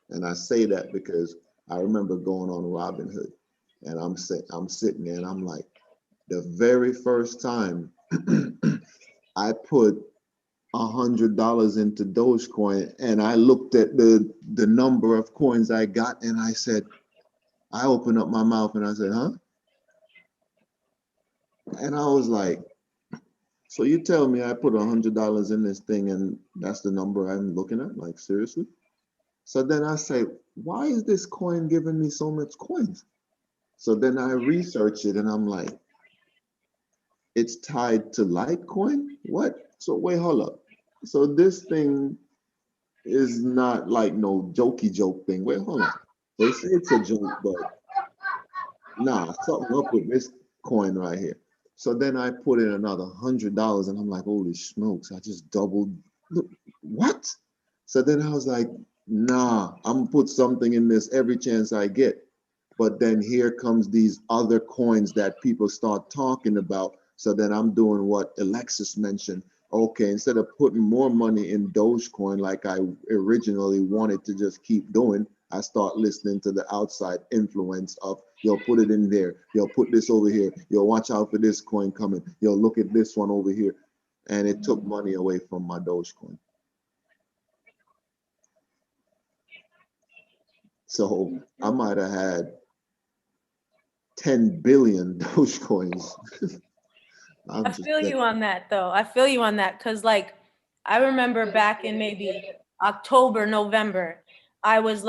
And I say that because I remember going on Robinhood, and I'm sitting there and I'm like, the very first time I put $100 into Dogecoin, and I looked at the number of coins I got, and I opened up my mouth and I said, huh? And I was like, so you tell me I put $100 in this thing and that's the number I'm looking at? Like, seriously? So then I say, why is this coin giving me so much coins? So then I research it and I'm like, it's tied to Litecoin? What? So wait, hold up. So this thing is not like no jokey joke thing. Wait, hold on. They say it's a joke, but nah, something up with this coin right here. So then I put in another $100 and I'm like, holy smokes, I just doubled. Look, what? So then I was like, nah, I'm gonna put something in this every chance I get. But then here comes these other coins that people start talking about. So then I'm doing what Alexis mentioned. Okay, instead of putting more money in Dogecoin like I originally wanted to just keep doing, I start listening to the outside influence of, yo, put it in there. Yo, put this over here. Yo, watch out for this coin coming. Yo, look at this one over here. And it took money away from my Dogecoin. So I might have had 10 billion Dogecoins. I feel you on that, though. I feel you on that because, like, I remember back in maybe October, November, I was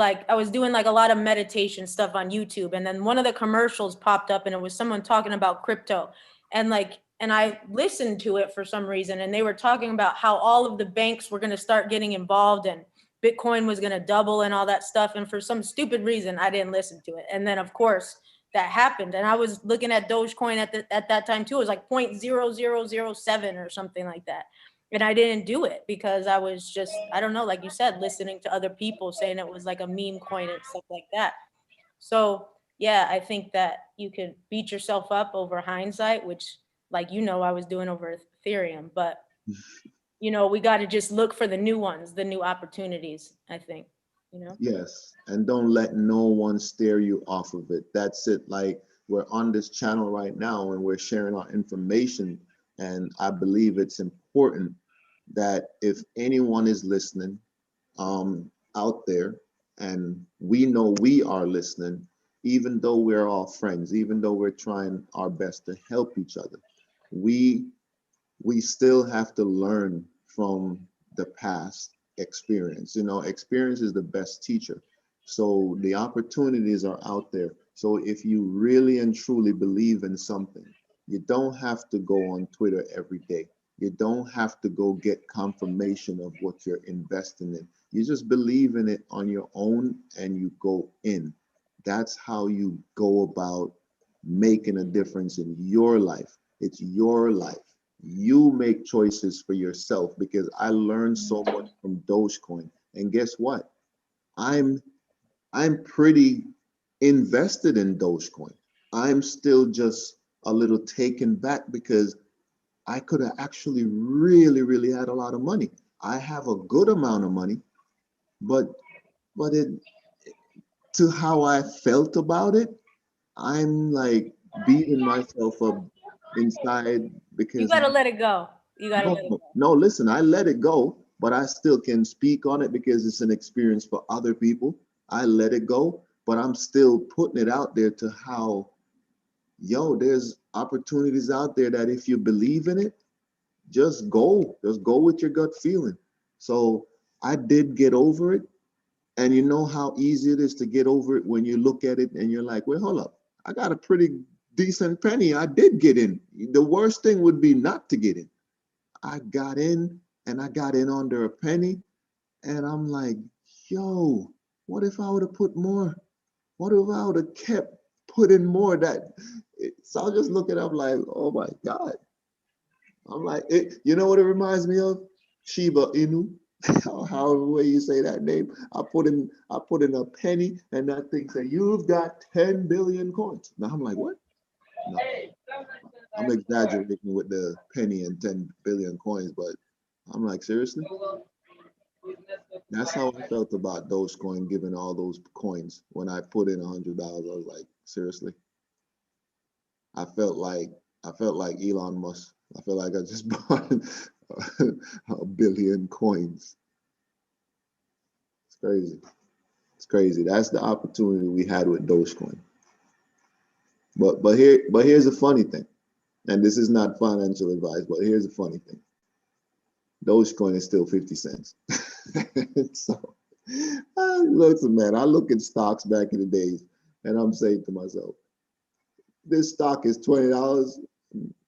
doing like a lot of meditation stuff on YouTube, and then one of the commercials popped up, and it was someone talking about crypto, and I listened to it for some reason, and they were talking about how all of the banks were going to start getting involved, and Bitcoin was going to double and all that stuff, and for some stupid reason, I didn't listen to it, and then of course that happened. And I was looking at Dogecoin at that time too. It was like 0.0007 or something like that. And I didn't do it because I was just, I don't know, like you said, listening to other people saying it was like a meme coin and stuff like that. So yeah, I think that you could beat yourself up over hindsight, which, like, I was doing over Ethereum, but we got to just look for the new ones, the new opportunities, I think. you know? Yes, and don't let no one steer you off of it. That's it. Like we're on this channel right now and we're sharing our information. And I believe it's important that if anyone is listening out there, and we know we are listening, even though we're all friends, even though we're trying our best to help each other, we we still have to learn from the past experience. You know, experience is the best teacher. So the opportunities are out there. So if you really and truly believe in something, you don't have to go on Twitter every day. You don't have to go get confirmation of what you're investing in. You just believe in it on your own and you go in. That's how you go about making a difference in your life. It's your life. You make choices for yourself because I learned so much from Dogecoin. And guess what? I'm I'm pretty invested in Dogecoin. I'm still just a little taken back because I could have actually really had a lot of money. I have a good amount of money, but it to how I felt about it, I'm like beating myself up inside You because gotta let it go. You gotta let it no, go. no, listen, I let it go, but I still can speak on it because it's an experience for other people. I let it go, but I'm still putting it out there to how, yo, there's opportunities out there that if you believe in it, just go with your gut feeling. So I did get over it. And you know how easy it is to get over it when you look at it and you're like, wait, hold up. I got a pretty decent penny. I did get in. The worst thing would be not to get in. I got in and I got in under a penny. And I'm like, yo, what if I would have put more? What if I would have kept putting more? So I'll just look it up like, oh my God. I'm like, you know what it reminds me of? Shiba Inu. However way you say that name. I put in a penny and that thing said, you've got 10 billion coins. Now I'm like, what? No, I'm exaggerating with the penny and 10 billion coins, but I'm like, seriously? That's how I felt about Dogecoin, giving all those coins. When I put in $100, I was like, seriously? I felt like I felt like Elon Musk. I felt like I just bought a billion coins. It's crazy. It's crazy. That's the opportunity we had with Dogecoin. But here's a funny thing, and this is not financial advice, but here's a funny thing. Dogecoin is still 50 cents. So listen, man, I look at stocks back in the days and I'm saying to myself, this stock is $20.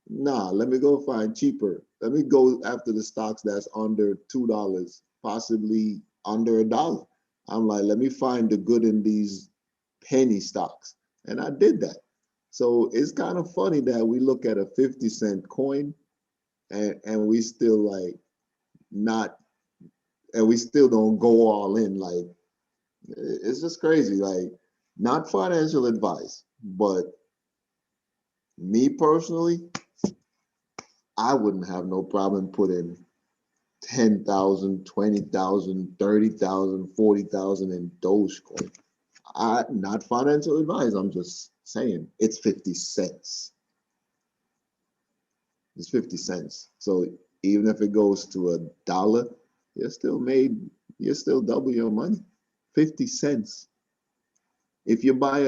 Nah, let me go find cheaper. Let me go after the stocks that's under $2, possibly under $1. I'm like, let me find the good in these penny stocks. And I did that. So it's kind of funny that we look at a 50-cent coin and we still like not, and we still don't go all in. Like, it's just crazy. Like, not financial advice, but me personally, I wouldn't have no problem putting 10,000, 20,000, 30,000, 40,000 in Dogecoin. Not financial advice. I'm just saying it's 50 cents. It's 50 cents. So even if it goes to $1, you're still double your money. 50 cents. If you buy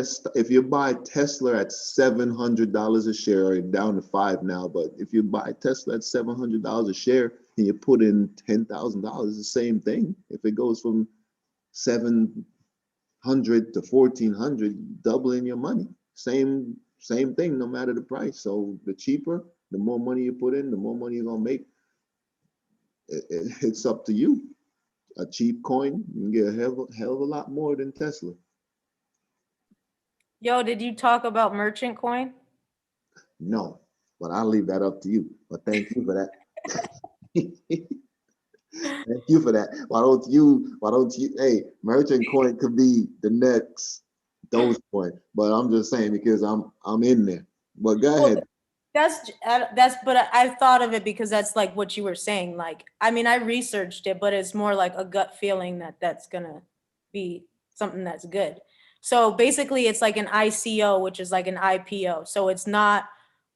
Tesla at $700 a share, or down to 5 now, but if you buy Tesla at $700 a share and you put in $10,000, it's the same thing. If it goes from 700 to 1,400, doubling your money. Same thing, no matter the price. So the cheaper, the more money you put in, the more money you're gonna make. It's up to you. A cheap coin, you can get a hell of a lot more than Tesla. Yo, did you talk about merchant coin? No, but I'll leave that up to you. But thank you for that. Thank you for that. Why don't you, hey, merchant coin could be the next Dogecoin. But I'm just saying because I'm in there. But go ahead. But I thought of it because that's like what you were saying. Like, I mean, I researched it, but it's more like a gut feeling that's gonna be something that's good. So basically it's like an ICO, which is like an IPO. So it's not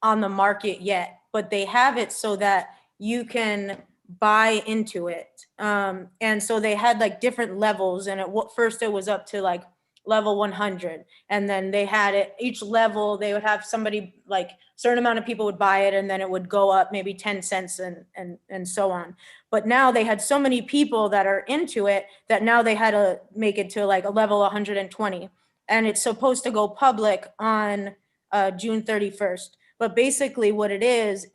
on the market yet, but they have it so that you can buy into it. And so they had like different levels, and first it was up to like level 100, and then they had it each level, they would have somebody, like certain amount of people would buy it, and then it would go up maybe 10 cents and so on. But now they had so many people that are into it that now they had to make it to like a level 120, and it's supposed to go public on June 31st. But basically what it is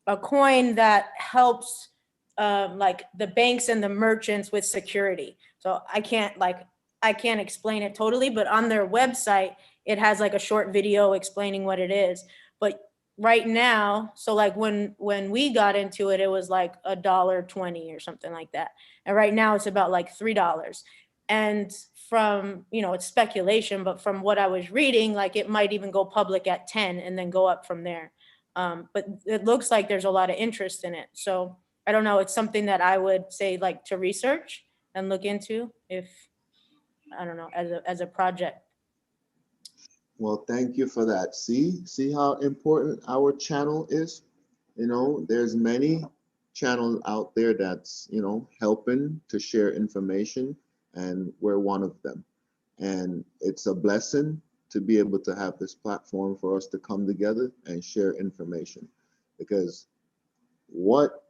a coin that helps like the banks and the merchants with security. So I can't explain it totally, but on their website, it has like a short video explaining what it is. But right now, so like when we got into it, it was like $1.20 or something like that. And right now it's about like $3. And from, it's speculation, but from what I was reading, like it might even go public at 10 and then go up from there. But it looks like there's a lot of interest in it. So I don't know, it's something that I would say like to research and look into if, I don't know, as a project. Well, thank you for that. See how important our channel is? There's many channels out there that's, helping to share information, and we're one of them. And it's a blessing to be able to have this platform for us to come together and share information. Because what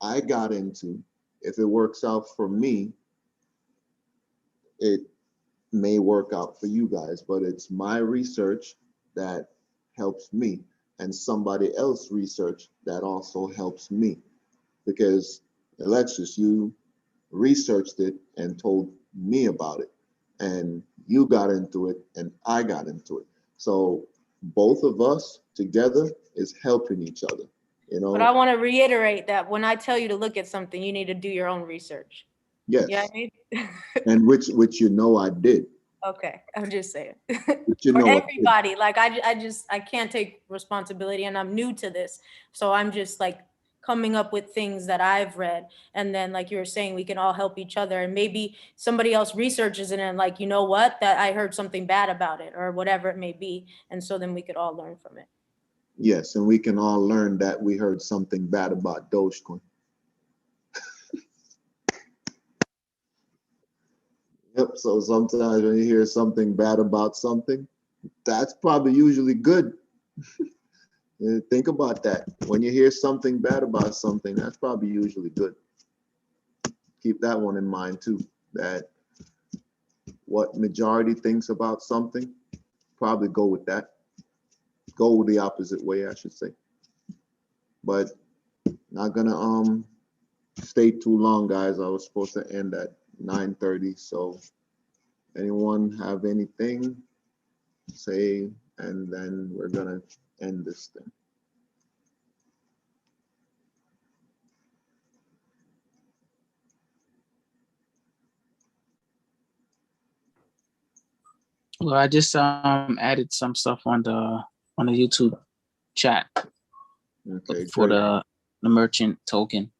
I got into, if it works out for me, it may work out for you guys, but it's my research that helps me, and somebody else research that also helps me. Because Alexis, you researched it and told me about it, and you got into it and I got into it. So both of us together is helping each other, But I want to reiterate that when I tell you to look at something, you need to do your own research. Yes. Yeah, I mean? And which I did. Okay, I'm just saying. But For everybody, like I can't take responsibility, and I'm new to this, so I'm just like coming up with things that I've read, and then like you were saying, we can all help each other, and maybe somebody else researches it and like, you know what, that I heard something bad about it or whatever it may be, and so then we could all learn from it. Yes, and we can all learn that we heard something bad about Dogecoin. Yep, so sometimes when you hear something bad about something, that's probably usually good. Think about that. When you hear something bad about something, that's probably usually good. Keep that one in mind too, that what majority thinks about something, probably go with that. Go the opposite way, I should say. But not gonna stay too long, guys. I was supposed to end at 9:30. So anyone have anything say, and then we're gonna end this thing. Well, I just added some stuff on the YouTube chat. Okay, for great. the merchant token,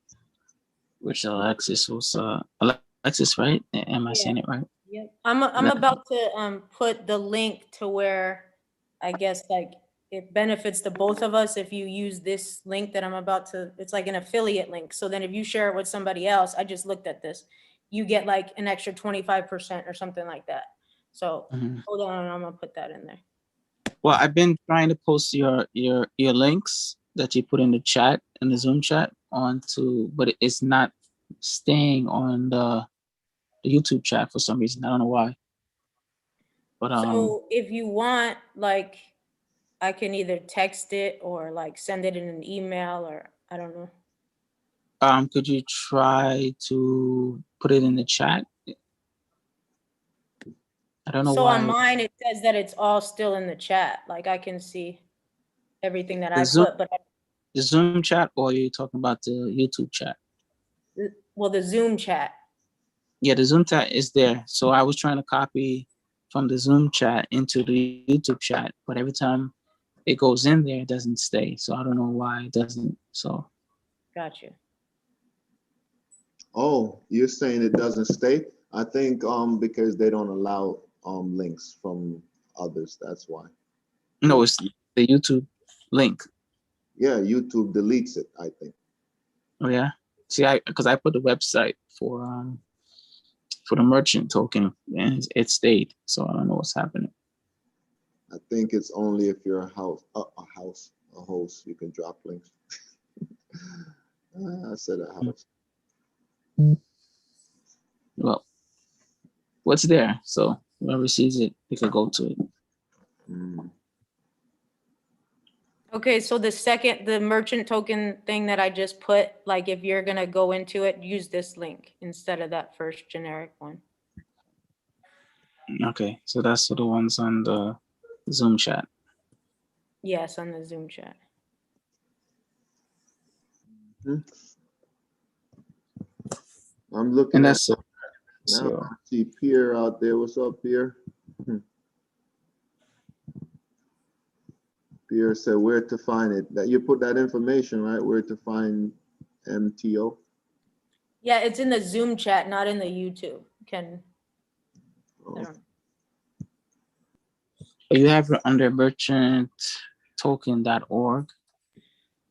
which Alexis was Alexis, right? Am I saying it right? Yeah, I'm about to put the link to where I guess like it benefits the both of us if you use this link that I'm about to, it's like an affiliate link. So then if you share it with somebody else, I just looked at this, you get like an extra 25% or something like that. So hold on, I'm gonna put that in there. Well, I've been trying to post your links that you put in the chat, in the Zoom chat onto, but it's not staying on the YouTube chat for some reason. I don't know why. But so if you want, like, I can either text it or like send it in an email, or I don't know. Could you try to put it in the chat? I don't know so why. On mine, it says that it's all still in the chat. Like I can see everything that I put, but the Zoom chat, or are you talking about the YouTube chat? Well, the Zoom chat. Yeah, the Zoom chat is there. So I was trying to copy from the Zoom chat into the YouTube chat, but every time it goes in there, it doesn't stay. So I don't know why it doesn't. So. Got you. Oh, you're saying it doesn't stay? I think because they don't allow links from others. That's why. No, it's the YouTube link. Yeah, YouTube deletes it, I think. Oh yeah. See, because I put the website for the merchant token and it stayed. So I don't know what's happening. I think it's only if you're a host, you can drop links. I said a house. Well, what's there? So whoever sees it, they could go to it. Mm. Okay, so the merchant token thing that I just put, like if you're gonna go into it, use this link instead of that first generic one. Okay, so that's the ones on the Zoom chat. Yes, on the Zoom chat. Hmm. I'm looking And at that's it. now. So I see Pierre out there. What's up, Pierre? Pierre said where to find it. That you put that information, right? Where to find MTO? Yeah, it's in the Zoom chat, not in the YouTube. I Oh, don't know. you have it under merchanttoken.org.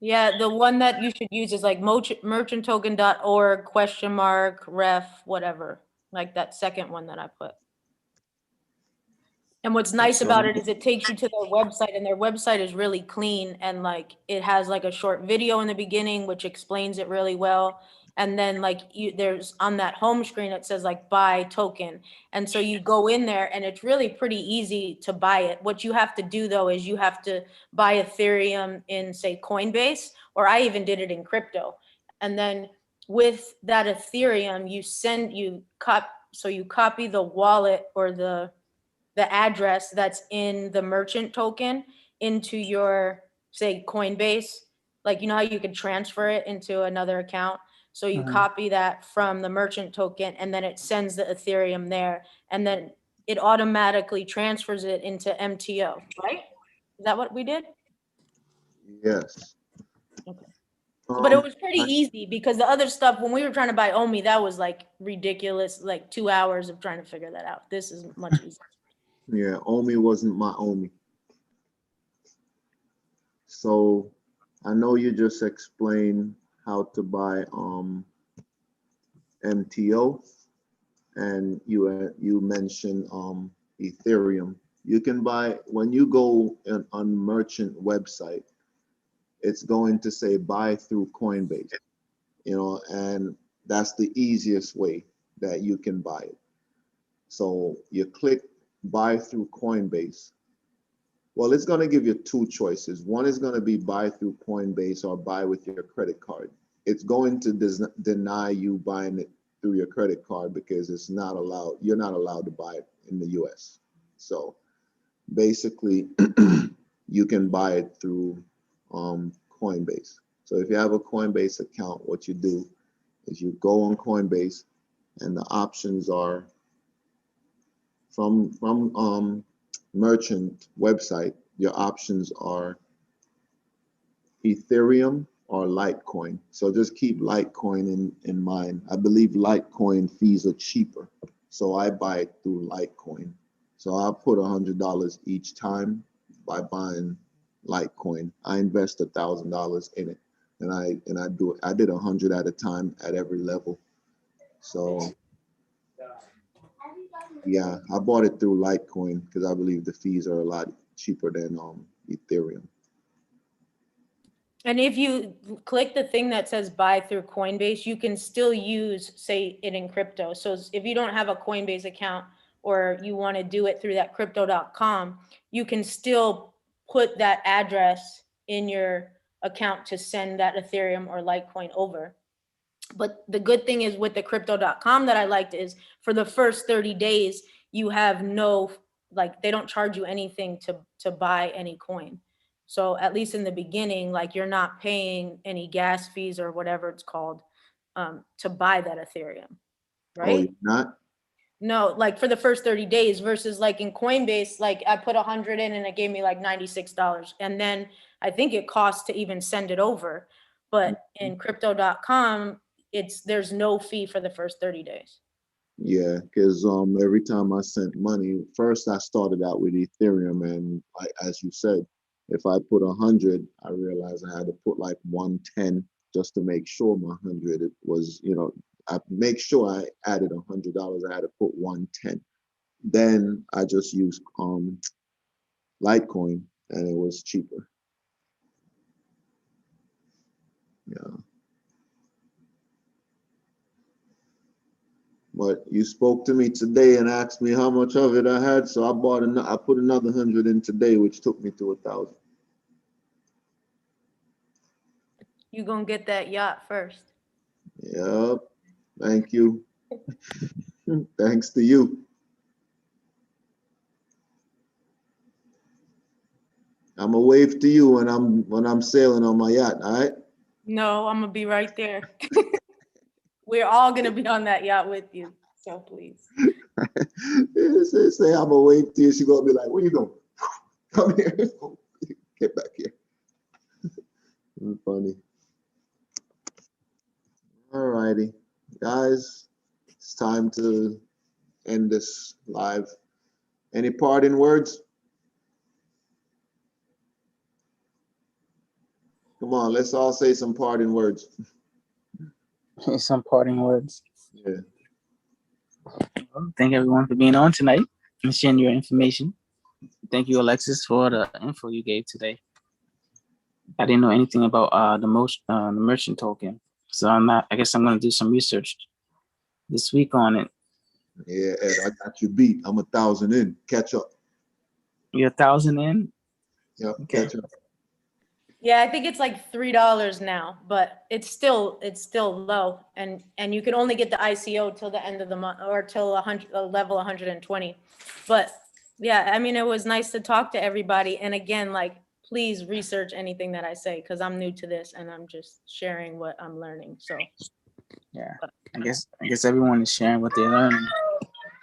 Yeah, the one that you should use is like merchanttoken.org !ref whatever, like that second one that I put. And what's nice about it is it takes you to their website, and their website is really clean, and like it has like a short video in the beginning which explains it really well. And then like there's on that home screen it says like buy token, and so you go in there and it's really pretty easy to buy it. What you have to do though is you have to buy Ethereum in say Coinbase, or I even did it in crypto. And then with that Ethereum you copy the wallet or the address that's in the merchant token into your, say, Coinbase. Like, you know how you could transfer it into another account? So you copy that from the merchant token, and then it sends the Ethereum there, and then it automatically transfers it into MTO, right? Is that what we did? yes. Okay. But it was pretty I- easy because the other stuff, when we were trying to buy Omi, that was like ridiculous, like 2 hours of trying to figure that out. This is much easier. yeah, Omi wasn't my Omi. So I know you just explained how to buy MTO, and you mentioned Ethereum. You can buy when you go on merchant website, it's going to say buy through Coinbase, and that's the easiest way that you can buy it. So you click buy through Coinbase. Well, it's going to give you two choices. One is going to be buy through Coinbase or buy with your credit card. It's going to deny you buying it through your credit card because it's not allowed. You're not allowed to buy it in the US. So basically, you can buy it through Coinbase. So if you have a Coinbase account, what you do is you go on Coinbase, and the options are from merchant website. Your options are Ethereum or Litecoin. So just keep Litecoin in mind. I believe Litecoin fees are cheaper, so I buy it through Litecoin. So I put $100 each time by buying Litecoin. I invest $1,000 in it, and I did 100 at a time at every level. So yeah, I bought it through Litecoin because I believe the fees are a lot cheaper than Ethereum. And if you click the thing that says buy through Coinbase, you can still use, say, it in crypto. So if you don't have a Coinbase account or you want to do it through that crypto.com, you can still put that address in your account to send that Ethereum or Litecoin over. But the good thing is with the crypto.com that I liked is for the first 30 days, you have no, like, they don't charge you anything to buy any coin. So at least in the beginning, like you're not paying any gas fees or whatever it's called to buy that Ethereum, Oh, right? you're not? No, like for the first 30 days versus like in Coinbase, like I put 100 in and it gave me like $96. And then I think it costs to even send it over. But in crypto.com, there's no fee for the first 30 days. Yeah, because every time I sent money, first I started out with Ethereum, and as you said, if I put 100, I realized I had to put like 110 just to make sure my 100 it was, I make sure I added $100. I had to put 110. Then I just used Litecoin, and it was cheaper. Yeah. But you spoke to me today and asked me how much of it I had, so I put another 100 in today, which took me to 1,000. You gonna get that yacht first. Yep. Thank you. Thanks to you. I'm gonna wave to you when I'm sailing on my yacht. All right. No, I'm gonna be right there. We're all gonna be on that yacht with you. So please. Say I'm gonna wave to you. She's gonna be like, "Where you going? Come here. Get back here." Funny. All righty, guys. It's time to end this live. Any parting words? Come on, let's all say some parting words. Some parting words. Yeah. Well, thank everyone for being on tonight and sharing your information. Thank you, Alexis, for the info you gave today. I didn't know anything about the merchant token, so I guess I'm gonna do some research this week on it. Yeah, Ed, I got you beat. I'm 1,000 in. Catch up. You're 1,000 in? Yep, Okay. catch up. Yeah, I think it's like $3 now, but it's still low, and you can only get the ICO till the end of the month or till level 120. But yeah, I mean, it was nice to talk to everybody, and again, like, please research anything that I say because I'm new to this and I'm just sharing what I'm learning. So yeah, I guess everyone is sharing what they're learning,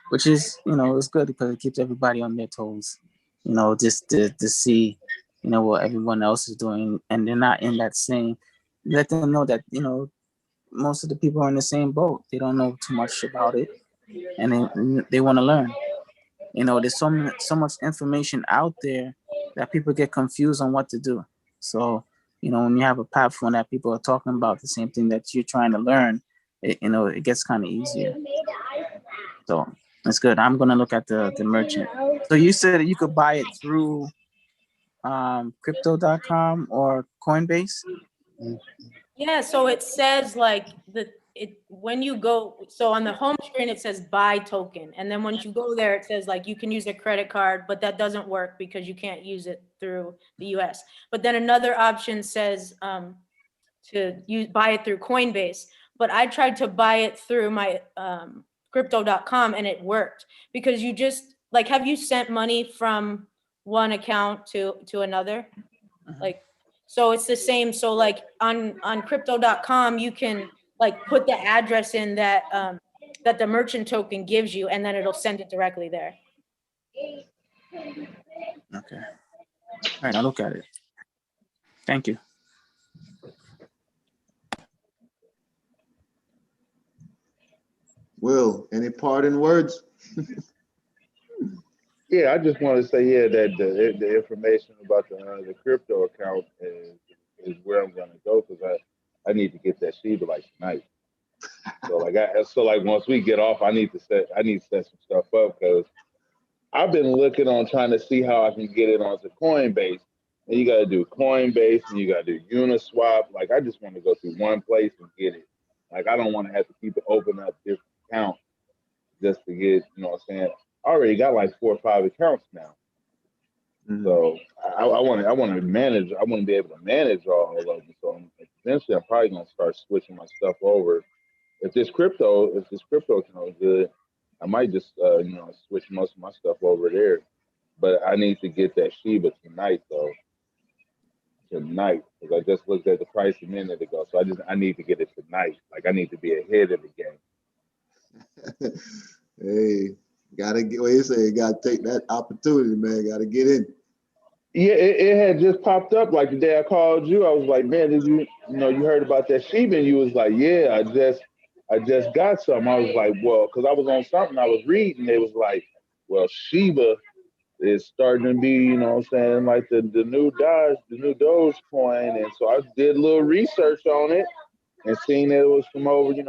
which is, it's good because it keeps everybody on their toes, just to see, what everyone else is doing, and they're not in that same, let them know that, most of the people are in the same boat. They don't know too much about it, and they want to learn. There's so much information out there that people get confused on what to do. So, when you have a platform that people are talking about the same thing that you're trying to learn, it gets kind of easier. So that's good. I'm gonna look at the merchant. So you said that you could buy it through crypto.com or Coinbase? yeah, so it says like when you go, so on the home screen it says buy token, and then once you go there it says like you can use a credit card, but that doesn't work because you can't use it through the US. But then another option says to buy it through Coinbase, but I tried to buy it through my crypto.com and it worked because you just like, have you sent money from one account to another? Like, so it's the same. So like on crypto.com, you can like put the address in that that the merchant token gives you, and then it'll send it directly there. Okay. All right, I'll look at it. Thank you. Will, any parting words? Yeah, I just want to say that the information about the crypto account is where I'm gonna go because I need to get that Shiba like tonight. So like once we get off, I need to set some stuff up because I've been looking on trying to see how I can get it onto Coinbase. And you got to do Coinbase and you got to do Uniswap. Like I just want to go through one place and get it. Like I don't want to have to keep open up different accounts just to get, you know what I'm saying? I already got like 4 or 5 accounts now. Mm-hmm. So I want to manage. I want to be able to manage all of them. So eventually, I'm probably gonna start switching my stuff over. If this crypto account is good, I might just switch most of my stuff over there. But I need to get that Shiba tonight, though. Tonight, because I just looked at the price a minute ago. So I need to get it tonight. Like I need to be ahead of the game. Hey, gotta get what you say. Gotta take that opportunity, man. Gotta get in. Yeah, it had just popped up like the day I called you. I was like, man, did you heard about that Sheba? And you was like, yeah, I just got some. I was like, well, because I was on something I was reading. It was like, well, Sheba is starting to be, what I'm saying, like the new Doge coin. And so I did a little research on it and seen that it was from over, it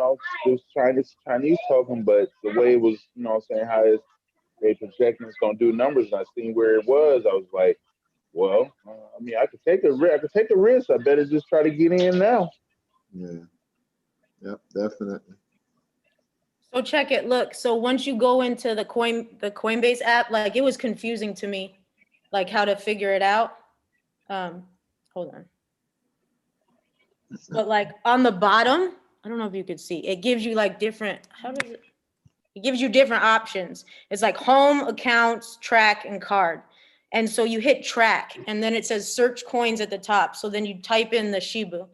was Chinese token, but the way it was, what I'm saying, how they projecting it's gonna do numbers, and I seen where it was. I was like, well, I mean, I could take a risk. I could take a risk. I better just try to get in now. Yeah. Yep. Definitely. So check it. Look, so once you go into the Coinbase app, like it was confusing to me, like how to figure it out. Hold on. But like on the bottom, I don't know if you could see, it gives you like different, it gives you different options. It's like home, accounts, track, and card. And so you hit track, and then it says search coins at the top. So then you type in the Shiba,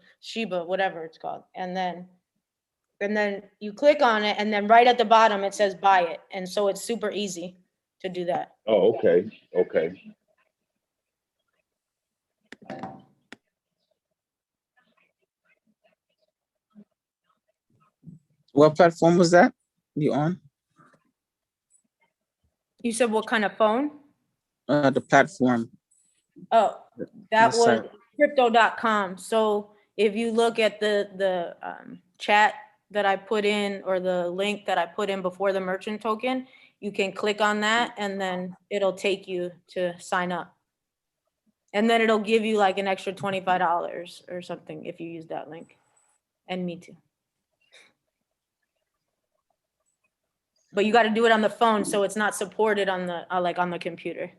whatever it's called. And then you click on it, and then right at the bottom, it says buy it. And so it's super easy to do that. Oh, okay, okay. What platform was that you on? You said what kind of phone? The platform. Oh, The that was site. crypto.com. So if you look at the chat that I put in, or the link that I put in before the merchant token, you can click on that and then it'll take you to sign up. And then it'll give you like an extra $25 or something if you use that link. And me too. But you got to do it on the phone, so it's not supported on the like on the computer.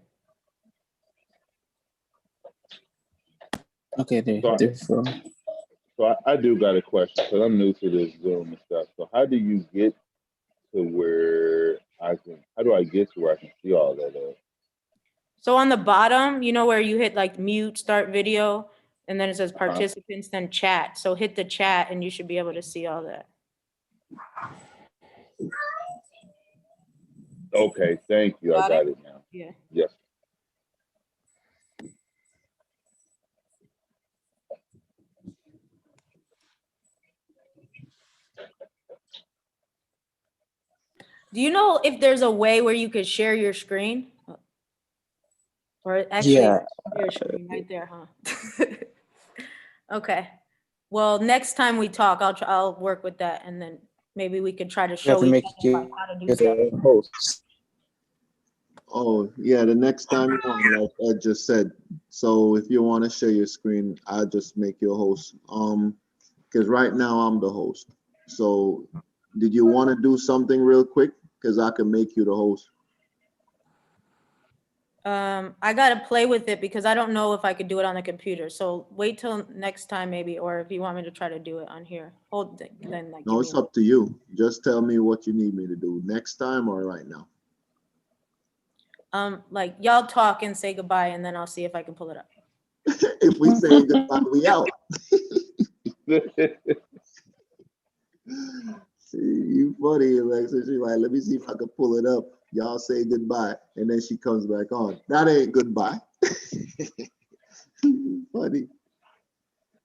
Okay, So, I do got a question because I'm new to this Zoom and stuff. So how do you get to where how do I get to where I can see all that? So on the bottom, you know where you hit like mute, start video, and then it says participants, then chat. So hit the chat and you should be able to see all that. Okay, thank you. I got it now. Yeah. Yes. Do you know if there's a way where you could share your screen? Or actually, Yeah. your screen right there, huh? Okay. Well, next time we talk, I'll work with that, and then maybe we could try to You have show to each make other like you how to do as stuff. a host. Oh, yeah, the next time you're on, like I just said. So if you want to share your screen, I'll just make you a host. Because right now I'm the host. So did you want to do something real quick? Because I can make you the host. I gotta play with it because I don't know if I could do it on the computer. So wait till next time maybe, or if you want me to try to do it on here. Then like. No, it's up to you. Just tell me what you need me to do next time or right now. Like y'all talk and say goodbye, and then I'll see if I can pull it up. If we say goodbye, we out. See, you funny, Alexis. She's like, let me see if I can pull it up. Y'all say goodbye, and then she comes back on. That ain't goodbye. Funny.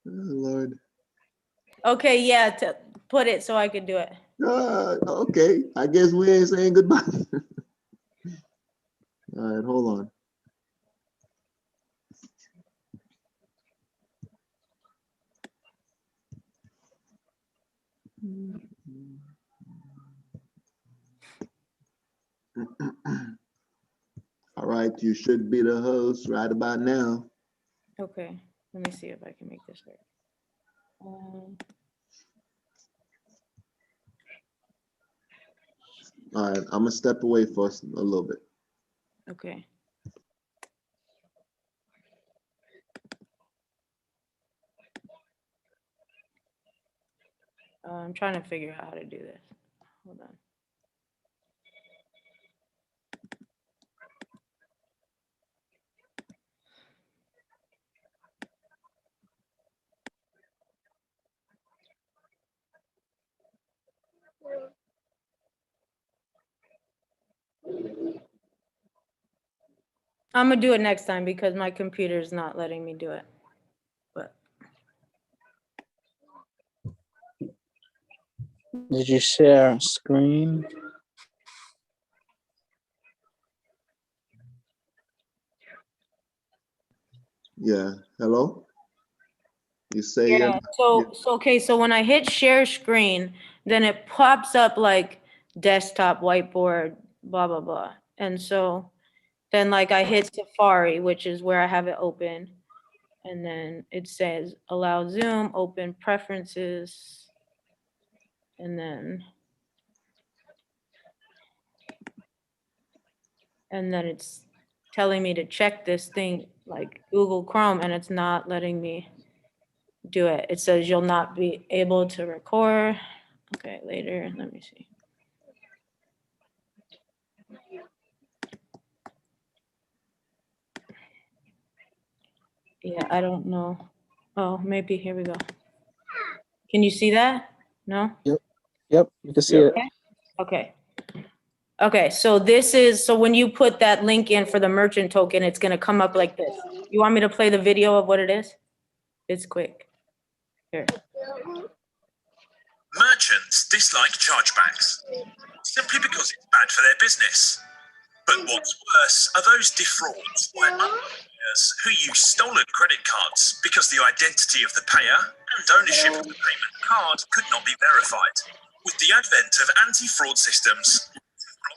Oh, Lord. Okay, yeah, to put it so I could do it. Okay, I guess we ain't saying goodbye. All right, hold on. All right, you should be the host right about now. Okay, let me see if I can make this work. All right, I'm gonna step away for a little bit. Okay. I'm trying to figure out how to do this. Hold on. I'm gonna do it next time because my computer is not letting me do it. But Did you share screen? Yeah, hello? You say you're yeah, not, so okay, so when I hit share screen, then it pops up like desktop, whiteboard, blah blah blah. And so then like I hit Safari, which is where I have it open. And then it says allow Zoom, open preferences. And then it's telling me to check this thing like Google Chrome, and it's not letting me do it. It says you'll not be able to record. Okay, later, let me see. Yeah, I don't know. Oh, maybe, here we go. Can you see that? No? Yep, you can see Yep. it. Okay. Okay, so this is, so when you put that link in for the merchant token, it's gonna come up like this. You want me to play the video of what it is? It's quick. Here. Merchants dislike chargebacks simply because it's bad for their business. But what's worse are those defrauds by payers who use stolen credit cards because the identity of the payer and ownership of the payment card could not be verified. With the advent of anti-fraud systems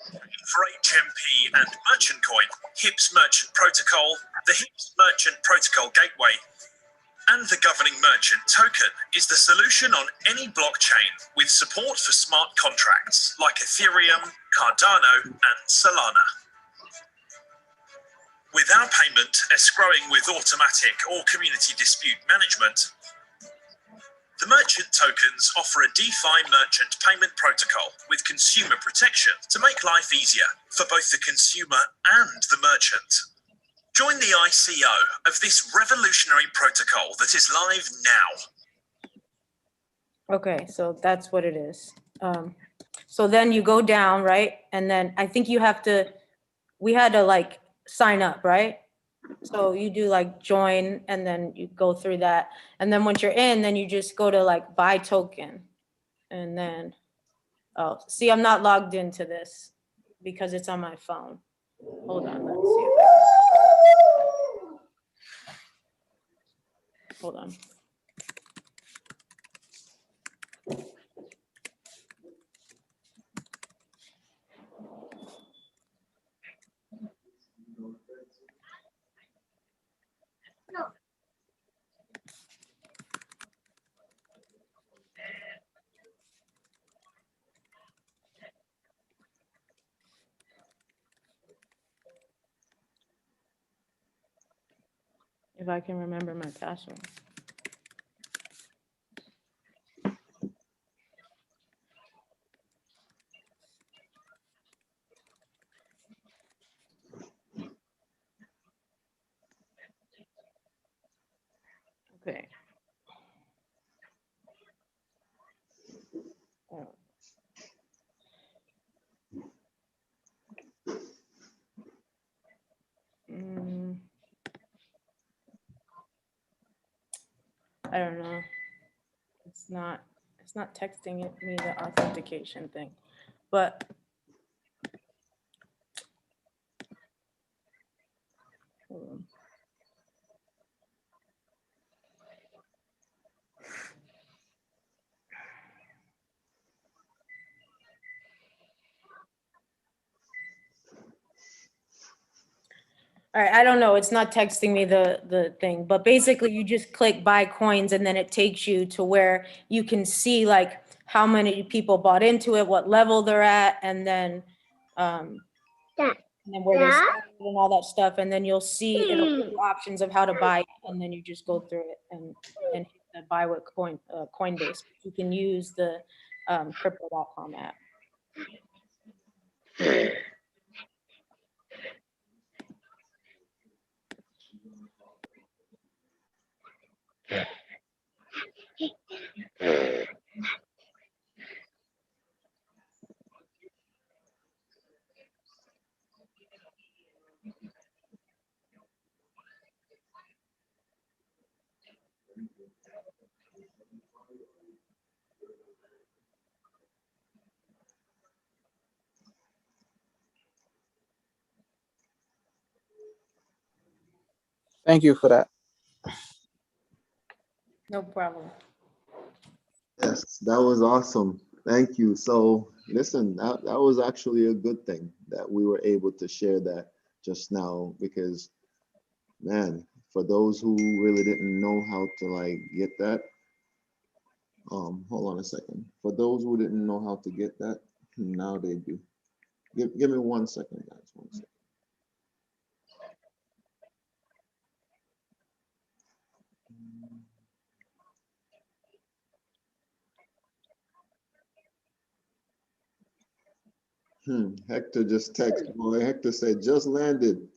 for HMP and Merchant Coin, HIPS Merchant Protocol, the HIPS Merchant Protocol Gateway, and the governing merchant token is the solution on any blockchain with support for smart contracts like Ethereum, Cardano, and Solana. With our payment escrowing with automatic or community dispute management, the merchant tokens offer a DeFi merchant payment protocol with consumer protection to make life easier for both the consumer and the merchant. Join the ICO of this revolutionary protocol that is live now. Okay, so that's what it is. So then you go down, right? And then I think you have to, we had to like sign up, right? So you do like join and then you go through that. And then once you're in, then you just go to like buy token. And then, oh, see, I'm not logged into this because it's on my phone. Hold on, let's see. Hold on. If I can remember my password. Okay. Oh. I don't know. It's not texting me the authentication thing, but hold on. All right, I don't know. It's not texting me the thing, but basically you just click buy coins and then it takes you to where you can see like how many people bought into it, what level they're at, and then where they started and all that stuff. And then you'll see it'll give you options of how to buy it, and then you just go through it and hit the buy with Coinbase. You can use the crypto.com app. Thank you for that. No problem. Yes, that was awesome. Thank you. So listen, that was actually a good thing that we were able to share that just now because man, for those who really didn't know how to like get that, hold on a second. For those who didn't know how to get that, now they do. Give me 1 second, guys. 1 second. Hector just texted. Boy, Hector said just landed.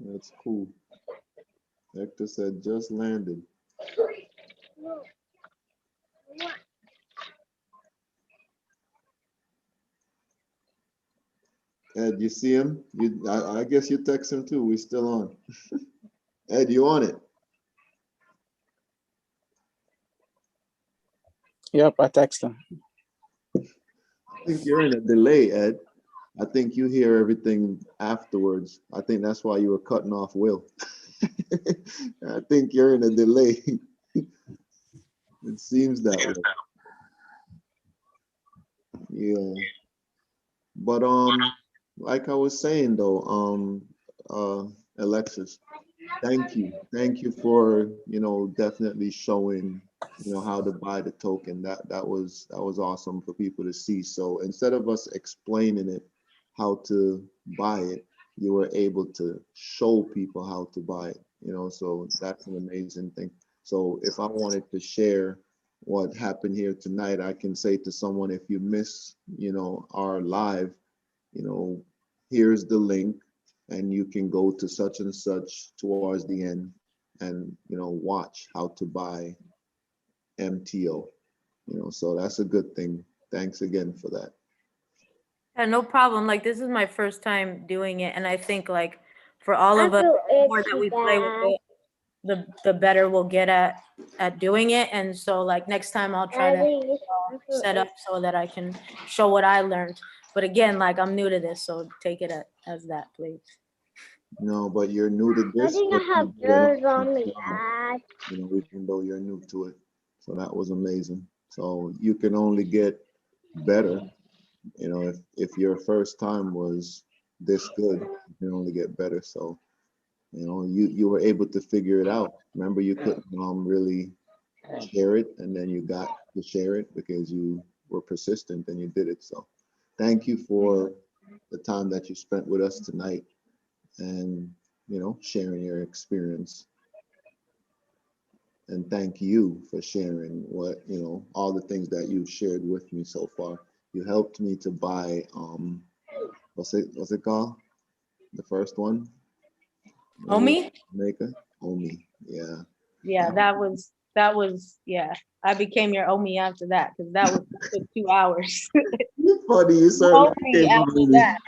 That's cool. Hector said just landed. Ed, you see him? I guess you text him too. We still on. Ed, you on it? Yep, I text him. I think you're in a delay, Ed. I think you hear everything afterwards. I think that's why you were cutting off Will. I think you're in a delay. It seems that way. Yeah. But like I was saying though, Alexis, thank you. Thank you for, definitely showing, how to buy the token. That was awesome for people to see. So instead of us explaining it, how to buy it, you were able to show people how to buy it, so that's an amazing thing. So if I wanted to share what happened here tonight, I can say to someone, if you miss, our live, here's the link and you can go to such and such towards the end and, watch how to buy MTO, so that's a good thing. Thanks again for that. Yeah, no problem. Like, this is my first time doing it, and I think like for all of us, the more that we play with it, the better we'll get at doing it. And so like next time I'll try to set up so that I can show what I learned. But again, like I'm new to this, so take it as that, please. No, but you're new to this. I think I have yours on me, Dad. Even though you're new to it. So that was amazing. So you can only get better. If your first time was this good, you can only get better. So, you were able to figure it out. Remember, you couldn't really share it, and then you got to share it because you were persistent and you did it. So thank you for the time that you spent with us tonight and, sharing your experience. And thank you for sharing what, all the things that you've shared with me so far. You helped me to buy, what's it called? The first one? Omi? Jamaica? Omi, yeah. Yeah, that was, yeah. I became your Omi after that, because that took 2 hours. You're funny, you certainly Omi after that.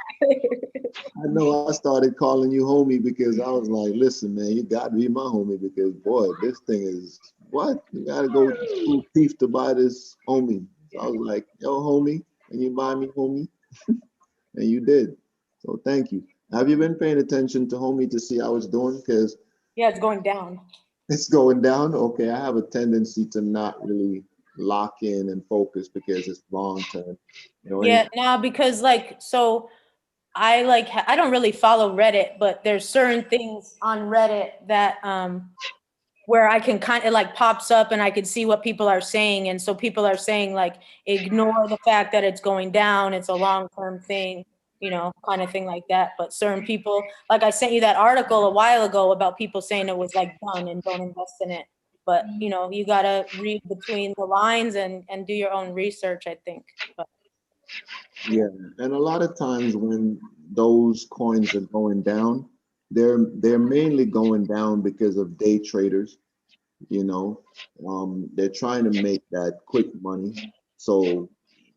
I know I started calling you homie because I was like, listen, man, you got to be my homie because, boy, this thing is, what? You got to go through thief to buy this homie. So I was like, yo, homie, can you buy me homie? And you did. So thank you. Have you been paying attention to homie to see how it's doing? Because Yeah, it's going down. it's going down. Okay, I have a tendency to not really lock in and focus because it's long term. Yeah, no, because like, so I don't really follow Reddit, but there's certain things on Reddit that where I can kind of like pops up and I can see what people are saying. And so people are saying like, ignore the fact that it's going down. It's a long-term thing, kind of thing like that. But certain people, like I sent you that article a while ago about people saying it was like done and don't invest in it. But, you got to read between the lines and do your own research, I think. But. Yeah, and a lot of times when those coins are going down, they're mainly going down because of day traders. They're trying to make that quick money. So,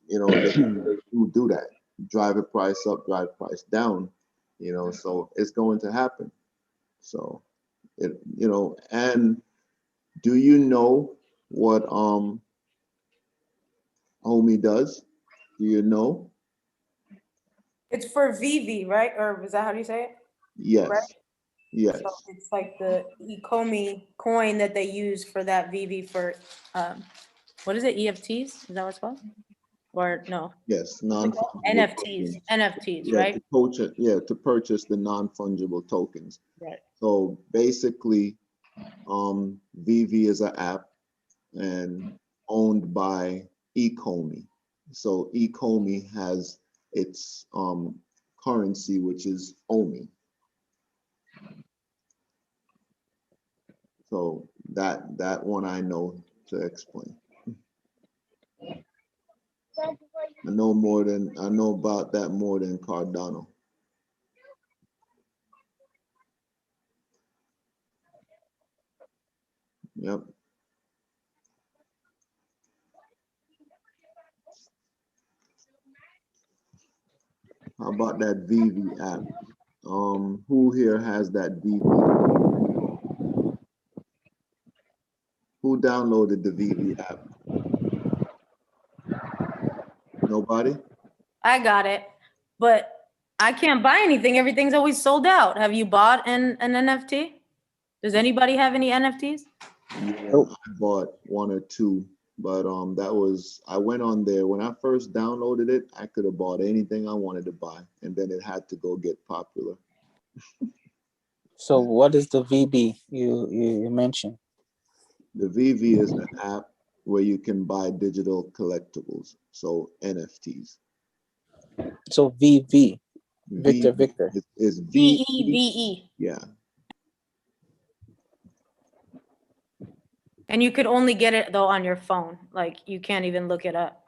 they do that, drive a price up, drive price down. So it's going to happen. So and do you know what Homie does? Do you know? It's for VV, right? Or is that how you say it? Yes. Right? Yes. So it's like the Ecomi coin that they use for that VV for, what is it, EFTs? Is that what it's called? Or no? Yes. NFTs, NFTs, Yeah, right? to purchase the non-fungible tokens. Right. So basically, VV is an app and owned by Ecomi. So Ecomi has its currency, which is OMI. So that one I know to explain. I know about that more than Cardano. Yep. How about that VV app? Who here has that VV? Who downloaded the VV app? Nobody? I got it, but I can't buy anything. Everything's always sold out. Have you bought an NFT? Does anybody have any NFTs? Yeah, I bought one or two, but I went on there when I first downloaded it. I could have bought anything I wanted to buy, and then it had to go get popular. So what is the VB you mentioned? The VV is an app where you can buy digital collectibles, so NFTs. So VV, Victor. Is VEVE. Yeah. And you could only get it though on your phone. Like you can't even look it up.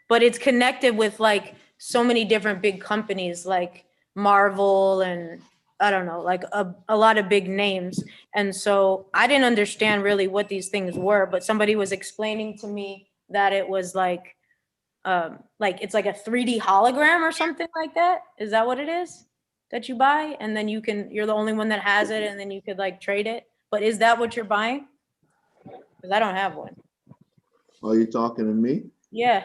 But it's connected with like so many different big companies like Marvel and I don't know, like a lot of big names. And so I didn't understand really what these things were, but somebody was explaining to me that it was like it's like a 3D hologram or something like that. Is that what it is that you buy? And then you're the only one that has it and then you could like trade it. But is that what you're buying? Because I don't have one. Are you talking to me? Yeah.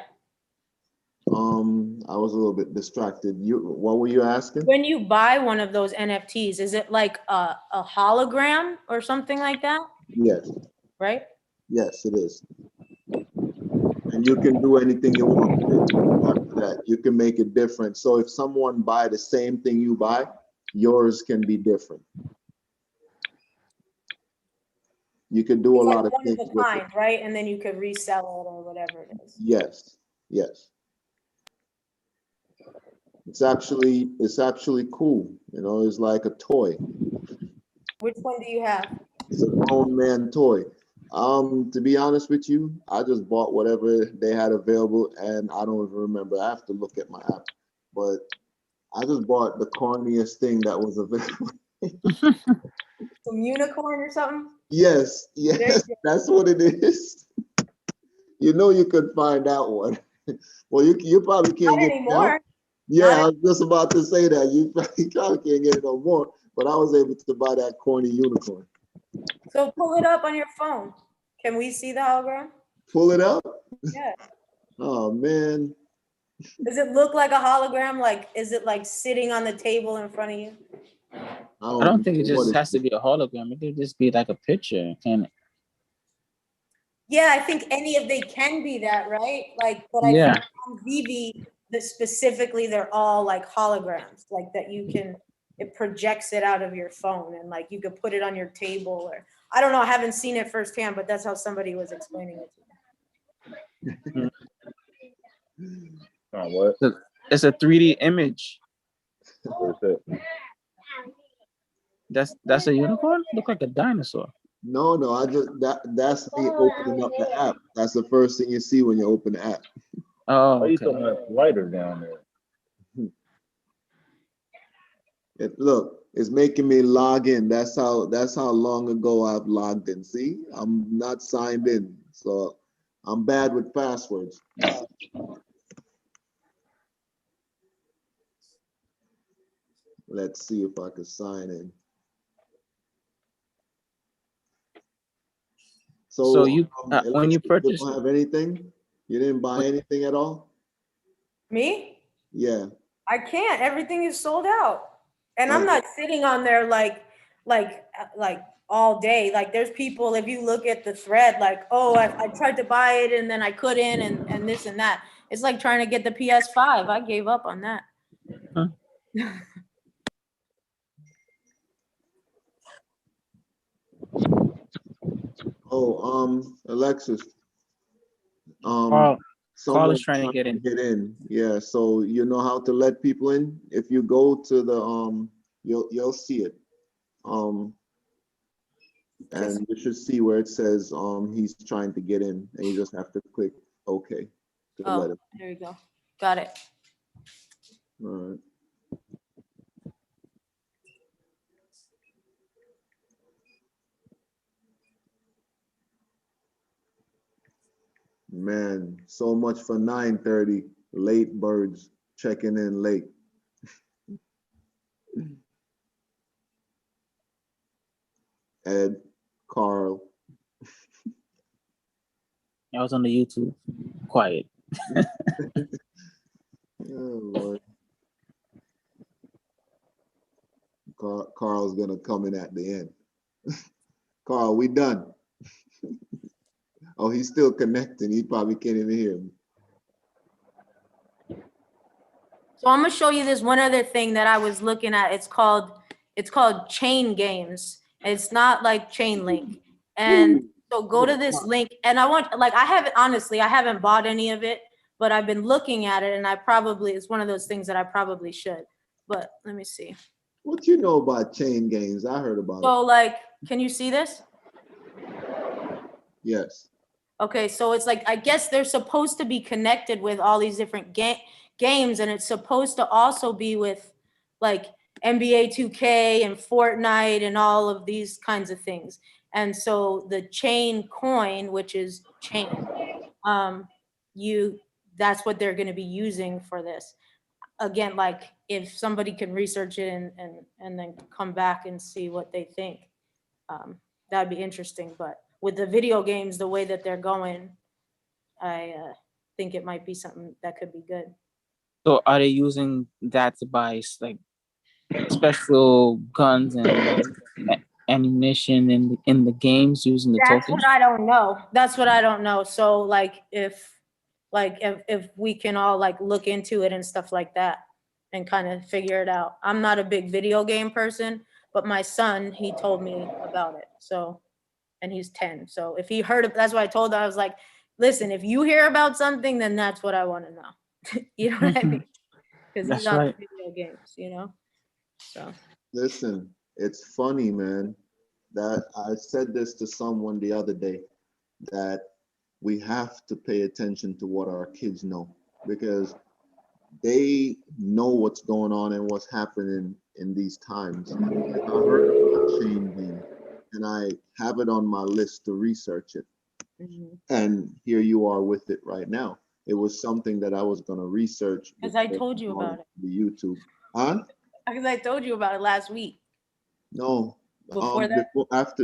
I was a little bit distracted. What were you asking? When you buy one of those NFTs, is it like a hologram or something like that? Yes. Right? Yes, it is. And you can do anything you want with it after that. You can make it different. So if someone buy the same thing you buy, yours can be different. You could do a lot of things one of a with kind, it. right? And then you could resell it or whatever it is. Yes, yes. It's actually cool. You know, it's like a toy. Which one do you have? It's a grown man toy. To be honest with you, I just bought whatever they had available, and I don't even remember. I have to look at my app, but I just bought the corniest thing that was available. Some unicorn or something? Yes, that's what it is. You know, you could find that one. Well, you probably can't Not get anymore. it now. Yeah, I was just about to say that. You probably can't get it no more, but I was able to buy that corny unicorn. So pull it up on your phone. Can we see the hologram? Pull it up? Yeah. Oh, man. Does it look like a hologram? Like, is it like sitting on the table in front of you? I don't think it just has to be a hologram. It could just be like a picture, can it? Yeah, I think they can be that, right? Like, but I Yeah. think on VV, that specifically they're all like holograms, like that it projects it out of your phone and like you could put it on your table or I don't know, I haven't seen it firsthand, but that's how somebody was explaining it to me. What? It's a 3D image. What's it? That's a unicorn? Look like a dinosaur. No, that's me opening up the app. That's the first thing you see when you open the app. Oh, Why you okay. so much lighter down there? Look, it's making me log in. That's how long ago I've logged in. See, I'm not signed in, so I'm bad with passwords. Let's see if I can sign in. So you when you Alexis, purchase, don't have anything? You didn't buy anything at all? Me? Yeah. I can't. Everything is sold out. And I'm not sitting on there like all day. Like there's people, if you look at the thread, like, oh, I tried to buy it and then I couldn't and this and that. It's like trying to get the PS5. I gave up on that. Huh? Oh, Alexis. Carl Someone's is trying to get in. Get in. Yeah, so you know how to let people in? If you go to the you'll see it. And you should see where it says he's trying to get in, and you just have to click OK to let him. There you go. Got it. All right. Man, so much for 9:30. Late birds checking in late. Ed, Carl. I was on the YouTube. Quiet. Oh, Lord. Carl's gonna come in at the end. Carl, we done. Oh, he's still connecting. He probably can't even hear me. So I'm gonna show you this one other thing that I was looking at. It's called Chain Games. It's not like Chain Link. And so go to this link, and I haven't bought any of it, but I've been looking at it, and it's one of those things that I probably should. But let me see. What you know about chain games? I heard about it. So like, can you see this? Yes. Okay, so it's like, I guess they're supposed to be connected with all these different games, and it's supposed to also be with like NBA 2K and Fortnite and all of these kinds of things. And so the chain coin, which is chain, that's what they're going to be using for this. Again, like if somebody can research it and then come back and see what they think, that'd be interesting. But with the video games, the way that they're going, I think it might be something that could be good. So are they using that to buy like special guns and ammunition in the games using the tokens? That's what I don't know. That's what I don't know. So like if we can all like look into it and stuff like that and kind of figure it out. I'm not a big video game person, but my son, he told me about it. So, and he's 10. So if he heard it, that's why I told him, I was like, listen, if you hear about something, then that's what I want to know. You know what I mean? Because he's on video games, you know? So Listen, it's funny, man, that I said this to someone the other day, that we have to pay attention to what our kids know, because they know what's going on and what's happening in these times. I heard about chain game, and I have it on my list to research it. And here you are with it right now. It was something that I was going to research. Because I told you about it. The YouTube. Huh? Because I told you about it last week. No. Before that?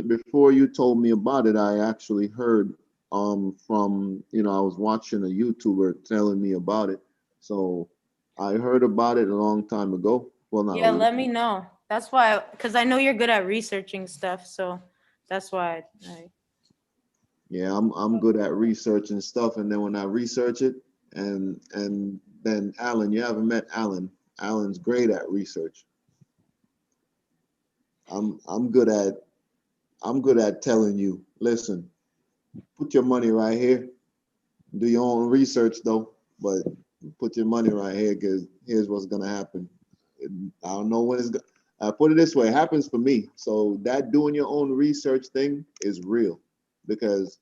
Before you told me about it, I actually heard from, I was watching a YouTuber telling me about it. So I heard about it a long time ago. Well, not yeah, let me know. That's why, because I know you're good at researching stuff. So that's why yeah, I'm good at researching stuff, and then when I research it, and then Alan, you haven't met Alan. Alan's great at research. I'm good at telling you, listen, put your money right here. Do your own research though, but put your money right here, because here's what's gonna happen. I don't know when it's gonna. I put it this way, it happens for me. So that doing your own research thing is real, because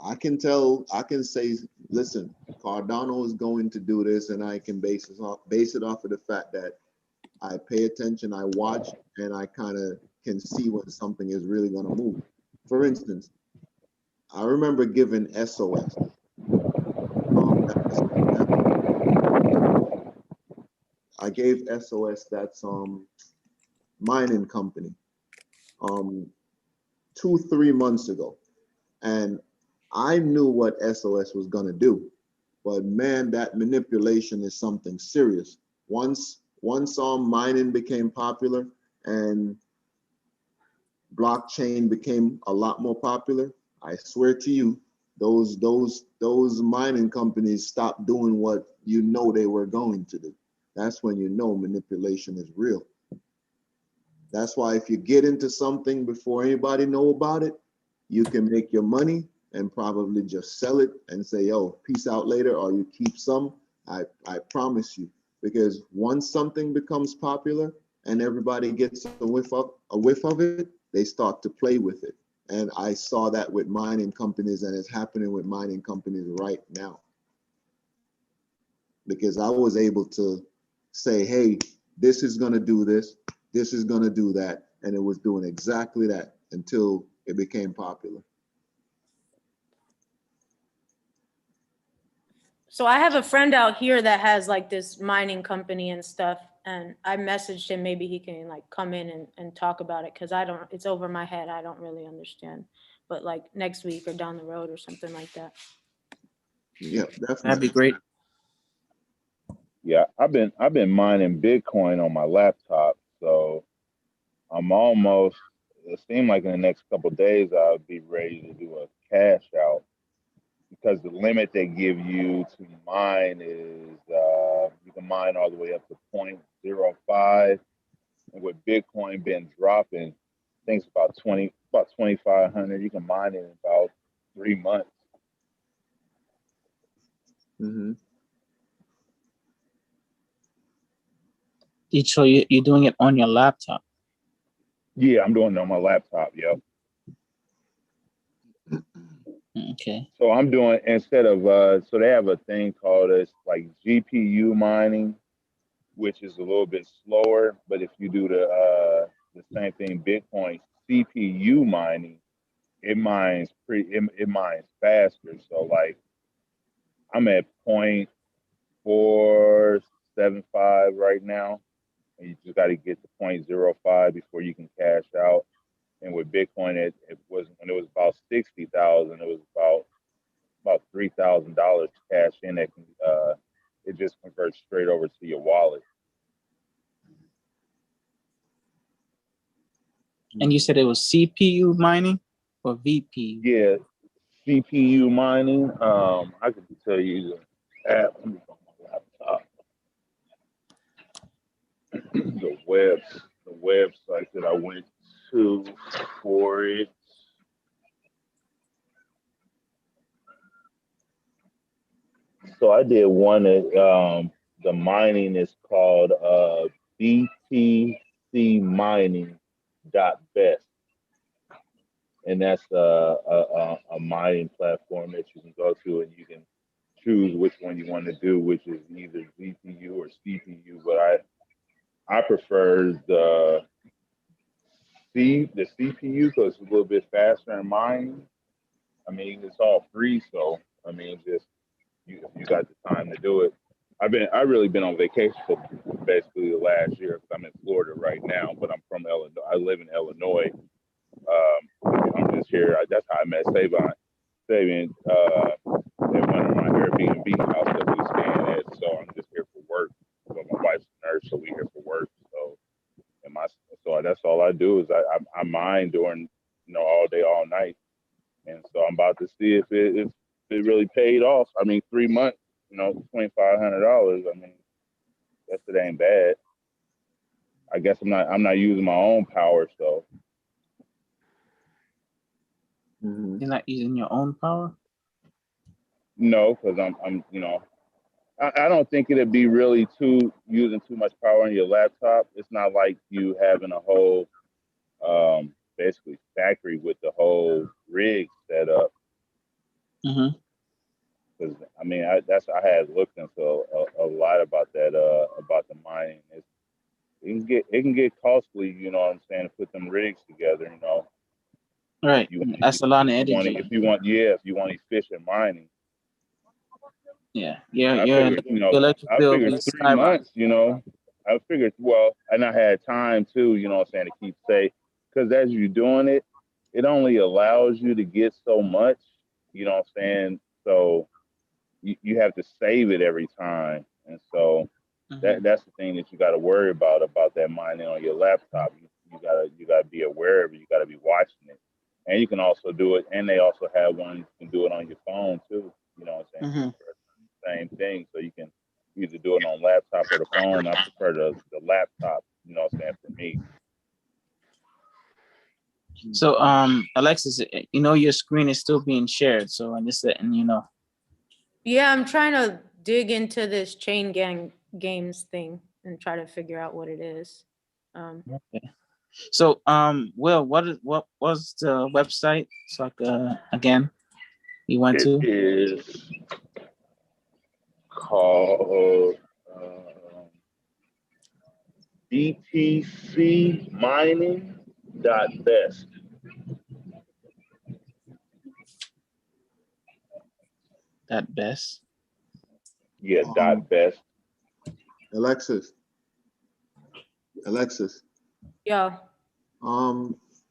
I can say, listen, Cardano is going to do this, and I can base it off of the fact that I pay attention, I watch, and I kind of can see when something is really going to move. For instance, I remember giving SOS. I gave SOS, that's mining company, 2-3 months ago, and I knew what SOS was going to do, but man, that manipulation is something serious. Once once mining became popular and blockchain became a lot more popular, I swear to you, those mining companies stopped doing what you know they were going to do. That's when you know manipulation is real. That's why if you get into something before anybody know about it, you can make your money and probably just sell it and say, "Yo, peace out later," or you keep some. I promise you, because once something becomes popular and everybody gets a whiff of it, they start to play with it. And I saw that with mining companies, and it's happening with mining companies right now. Because I was able to say, "Hey, this is going to do this, this is going to do that," and it was doing exactly that until it became popular. So I have a friend out here that has like this mining company and stuff, and I messaged him, maybe he can like come in and talk about it, because it's over my head, I don't really understand, but like next week or down the road or something like that. Yeah, definitely. That'd be great. Yeah, I've been mining Bitcoin on my laptop, so I'm almost. It seemed like in the next couple of days I'll be ready to do a cash out, because the limit they give you to mine is you can mine all the way up to 0.05, and with Bitcoin been dropping, I think it's about 2,500. You can mine it in about 3 months. Mm-hmm. So you're doing it on your laptop? Yeah, I'm doing it on my laptop. Yep. Okay. So I'm doing, instead of so they have a thing called like GPU mining, which is a little bit slower. But if you do the same thing, Bitcoin CPU mining, it mines it mines faster. So like I'm at 0.475 right now, and you just got to get to 0.05 before you can cash out. And with Bitcoin, it was, when it was about 60,000, it was about $3,000 cash in that can it just converts straight over to your wallet. And you said it was CPU mining or VP? Yeah, CPU mining. I could tell you the app. Let me go on my laptop. the website that I went to for it. So I did one at the mining is called btcmining.best. And that's a mining platform that you can go to, and you can choose which one you want to do, which is either GPU or CPU. But I prefer the CPU because it's a little bit faster in mining. I mean, it's all free, so I mean, just you got the time to do it. I've really been on vacation for basically the last year, because I'm in Florida right now, but I'm from Illinois. I live in Illinois. I'm just here. That's how I met Savon. At one of my Airbnb house that we staying at. So I'm just here for work. So my wife's a nurse, so we here for work. So that's all I do is I mine during all day, all night. And so I'm about to see if it really paid off. I mean, 3 months, $2,500. I mean, guess it ain't bad. I guess I'm not using my own power, so. Mm-hmm. You're not using your own power? No, because I'm I don't think it'd be really using too much power on your laptop. It's not like you having a whole basically factory with the whole rig set up. Mm-hmm. Because I mean, I had looked into a lot about that about the mining. It can get costly, you know what I'm saying, to put them rigs together, Right. That's a lot of if energy. if you want efficient mining. Yeah. I Your figured, electric I bill figured be 3 months, skyrocketing. I figured, well, and I had time too, you know what I'm saying, to keep safe. Because as you're doing it, it only allows you to get so much, you know what I'm saying? So you have to save it every time. And so That's the thing that you got to worry about that mining on your laptop. You gotta be aware of it. You got to be watching it, and you can also do it. And they also have one you can do it on your phone too. You know what I'm saying? Same thing. So you can either do it on laptop or the phone. I prefer the laptop. You know what I'm saying, for me. So, Alexis, your screen is still being shared. So I'm just letting you know. Yeah, I'm trying to dig into this chain gang games thing and try to figure out what it is. Okay. So, Will, what was the website? So, again, you went It to? is called btcmining.best. That best. Yeah, .best. Alexis. Yeah.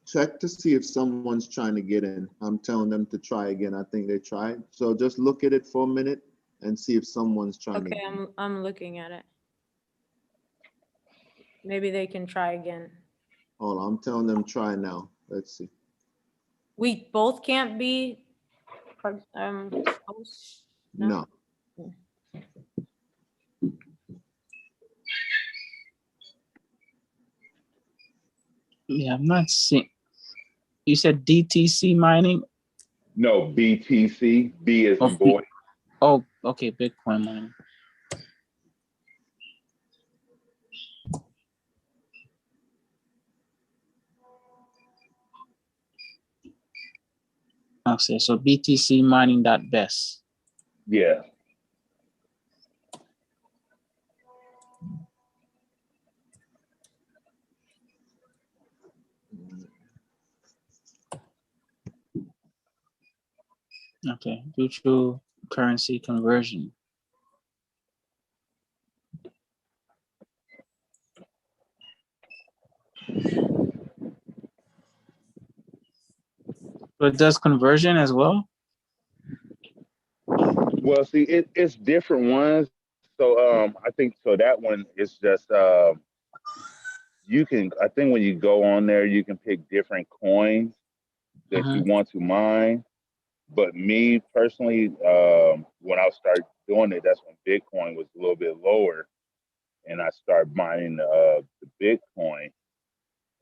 Check to see if someone's trying to get in. I'm telling them to try again. I think they tried. So just look at it for a minute and see if someone's trying to. Okay, I'm looking at it. Maybe they can try again. Hold on, I'm telling them try now. Let's see. We both can't be hosts? No. Yeah, I'm not seeing. You said DTC mining? No, BTC. B is in boy. Oh, okay, Bitcoin mining. Okay, so btcmining.best. Yeah. Okay, virtual currency conversion. But it does conversion as well? Well, see, it's different ones. So I think so that one is just you can, I think when you go on there you can pick different coins that you want to mine. But me personally, when I started doing it, that's when Bitcoin was a little bit lower, and I started mining the Bitcoin,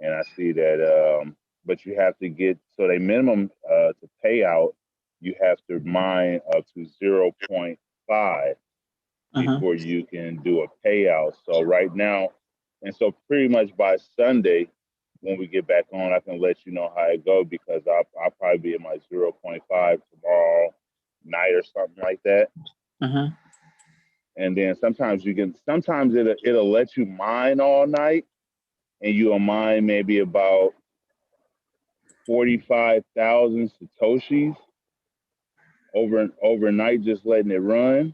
and I see that. But you have to get, so they minimum to pay out, you have to mine up to 0.5 before you can do a payout. So right now, and so pretty much by Sunday, when we get back on, I can let you know how it goes, because I'll probably be at my 0.5 tomorrow night or something like that. And then sometimes it'll let you mine all night, and you'll mine maybe about 45,000 Satoshis overnight, just letting it run.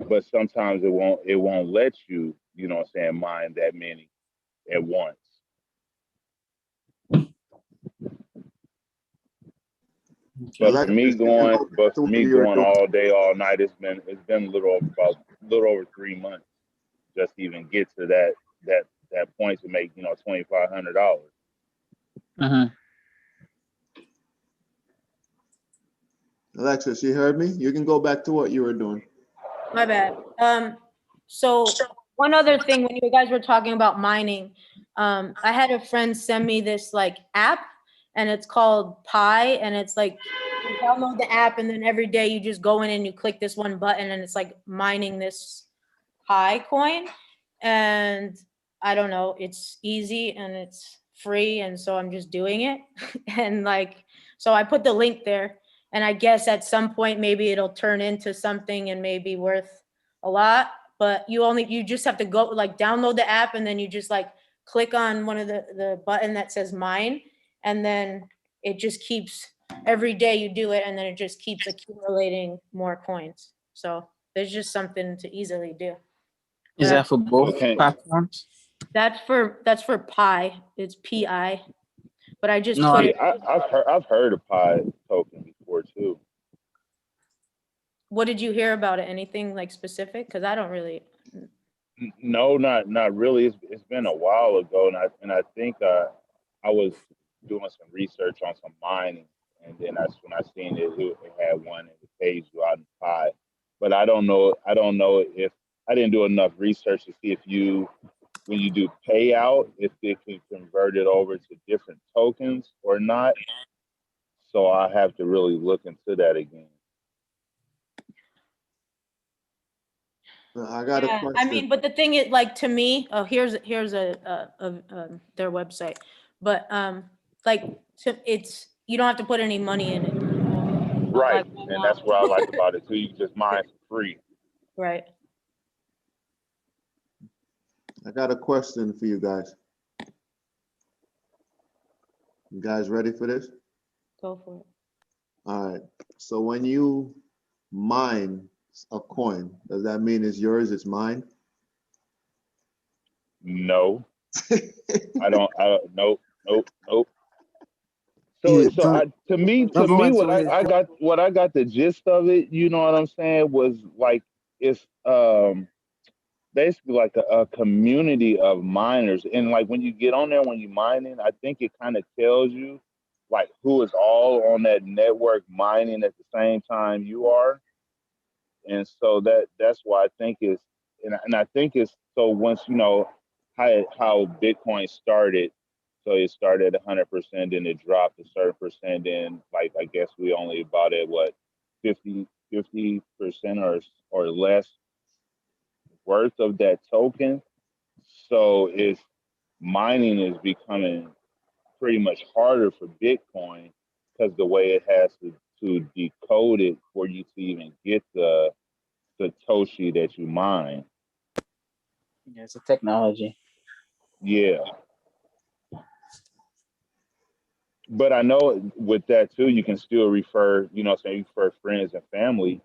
But sometimes it won't let you, you know what I'm saying, mine that many at once. But for me going all day, all night, it's been a little over 3 months just to even get to that point to make, $2,500. Alexis, you heard me? You can go back to what you were doing. My bad. So one other thing, when you guys were talking about mining, I had a friend send me this like app, and it's called Pi, and it's like you download the app, and then every day you just go in and you click this one button, and it's like mining this Pi coin. And I don't know, it's easy and it's free, and so I'm just doing it. And like, so I put the link there. And I guess at some point, maybe it'll turn into something and maybe worth a lot, but you just have to go like download the app, and then you just like click on one of the button that says mine. And then it just keeps, every day you do it, and then it just keeps accumulating more coins. So there's just something to easily do. Is that for both platforms? That's for Pi. It's PI. But I just put it. I've heard of Pi token before too. What did you hear about it? Anything like specific? Because I don't really No, not really. It's been a while ago, and I think I was doing some research on some mining, and then that's when I seen it had one and it pays you out in Pi. But I don't know if I didn't do enough research to see if you when you do payout if it can convert it over to different tokens or not. So I have to really look into that again. I got a Yeah, I mean, question. but the thing is, like, to me, oh, here's their website, but like, it's, you don't have to put any money in it. Right, Like, why and not? that's what I like about it too. You can just mine for free. Right. I got a question for you guys. You guys ready for this? Go for it. All right. So when you mine a coin, does that mean it's yours? It's mine? No, nope, nope, nope. Yeah, To don't go me, into his. what I got the gist of it, you know what I'm saying, was like it's basically like a community of miners, and like when you get on there when you mining, I think it kind of tells you like who is all on that network mining at the same time you are, and so that's why I think it's and I think it's so once you know how Bitcoin started, so it started at 100%, then it dropped a certain percent, then like I guess we only bought it what 50% or less worth of that token. So it's mining is becoming pretty much harder for Bitcoin because the way it has to decode it for you to even get the Satoshi that you mine. Yeah, it's a technology. Yeah. But I know with that too, you can still refer, you know, say you refer friends and family,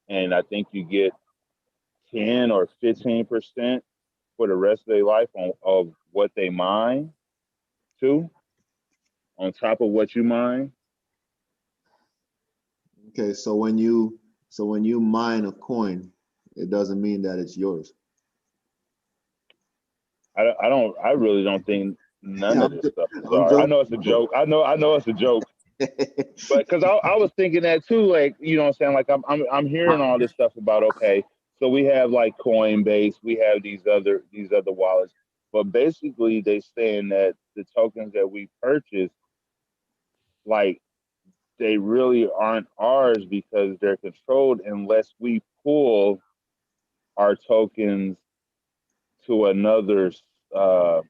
and I think you get 10 or 15% for the rest of their life of what they mine too, on top of what you mine. Okay, so when you mine a coin, it doesn't mean that it's yours. I really don't think none of I'm, this jo- stuff is I'm ours. I know it's a joking. joke. I know it's a joke. But because I was thinking that too, like you know what I'm saying, like I'm hearing all this stuff about okay, so we have like Coinbase, we have these other wallets, but basically they saying that the tokens that we purchase, like they really aren't ours because they're controlled unless we pull our tokens to another uh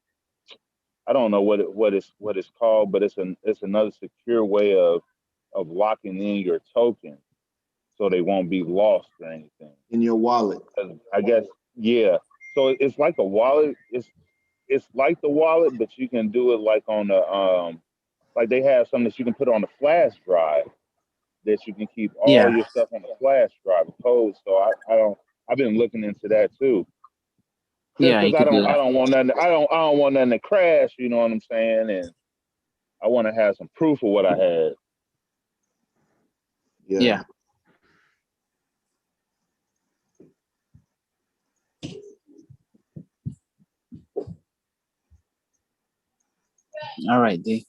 I don't know what it's called, but it's another secure way of locking in your token so they won't be lost or anything. In your wallet. 'Cause I guess yeah. So it's like a wallet. It's like the wallet, but you can do it like on the like they have something that you can put on the flash drive that you can keep all Yeah, your stuff on the flash drive code. So I don't I've been looking into that too. yeah, Because you could do I that. don't want nothing I don't want nothing to crash, you know what I'm saying? And I want to have some proof of what I had. Yeah. Yeah. All right, D.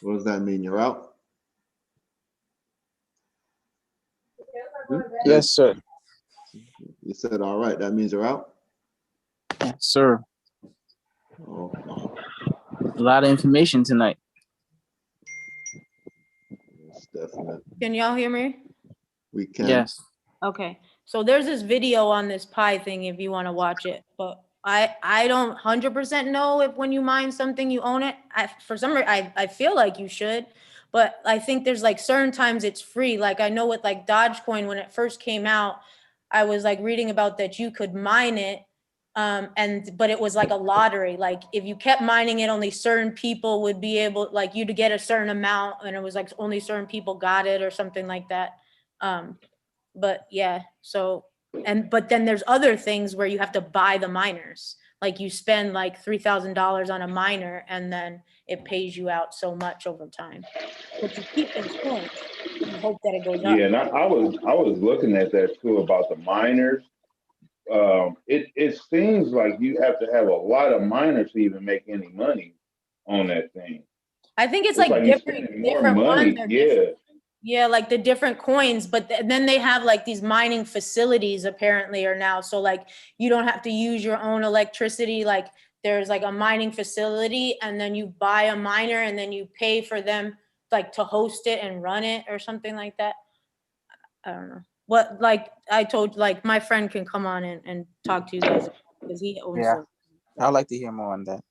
What does that mean? You're out? Yes, sir. You said all right. That means you're out? Yes, sir. Oh, A lot of information tonight. yes, definitely. Can y'all hear me? We can. Yes. Okay, so there's this video on this pie thing if you want to watch it, but I don't 100% know if when you mine something you own it. For some reason I feel like you should, but I think there's like certain times it's free. Like I know with like Dogecoin when it first came out, I was like reading about that you could mine it, but it was like a lottery. Like if you kept mining it, only certain people would be able, like you to get a certain amount, and it was like only certain people got it or something like that. But yeah, so but then there's other things where you have to buy the miners. Like you spend like $3,000 on a miner and then it pays you out so much over time. But you keep those coins and you hope that it goes up. Yeah, and I was looking at that too about the miners, it seems like you have to have a lot of miners to even make any money on that thing. I think it's It's like you're different spending more ones money. are Yeah. different. Yeah, like the different coins, but then they have like these mining facilities apparently are now. So like you don't have to use your own electricity. Like there's like a mining facility and then you buy a miner and then you pay for them like to host it and run it or something like that. I don't know. What like I told like my friend can come on and talk to you guys because he owns Yeah. them. I'd like to hear more on that.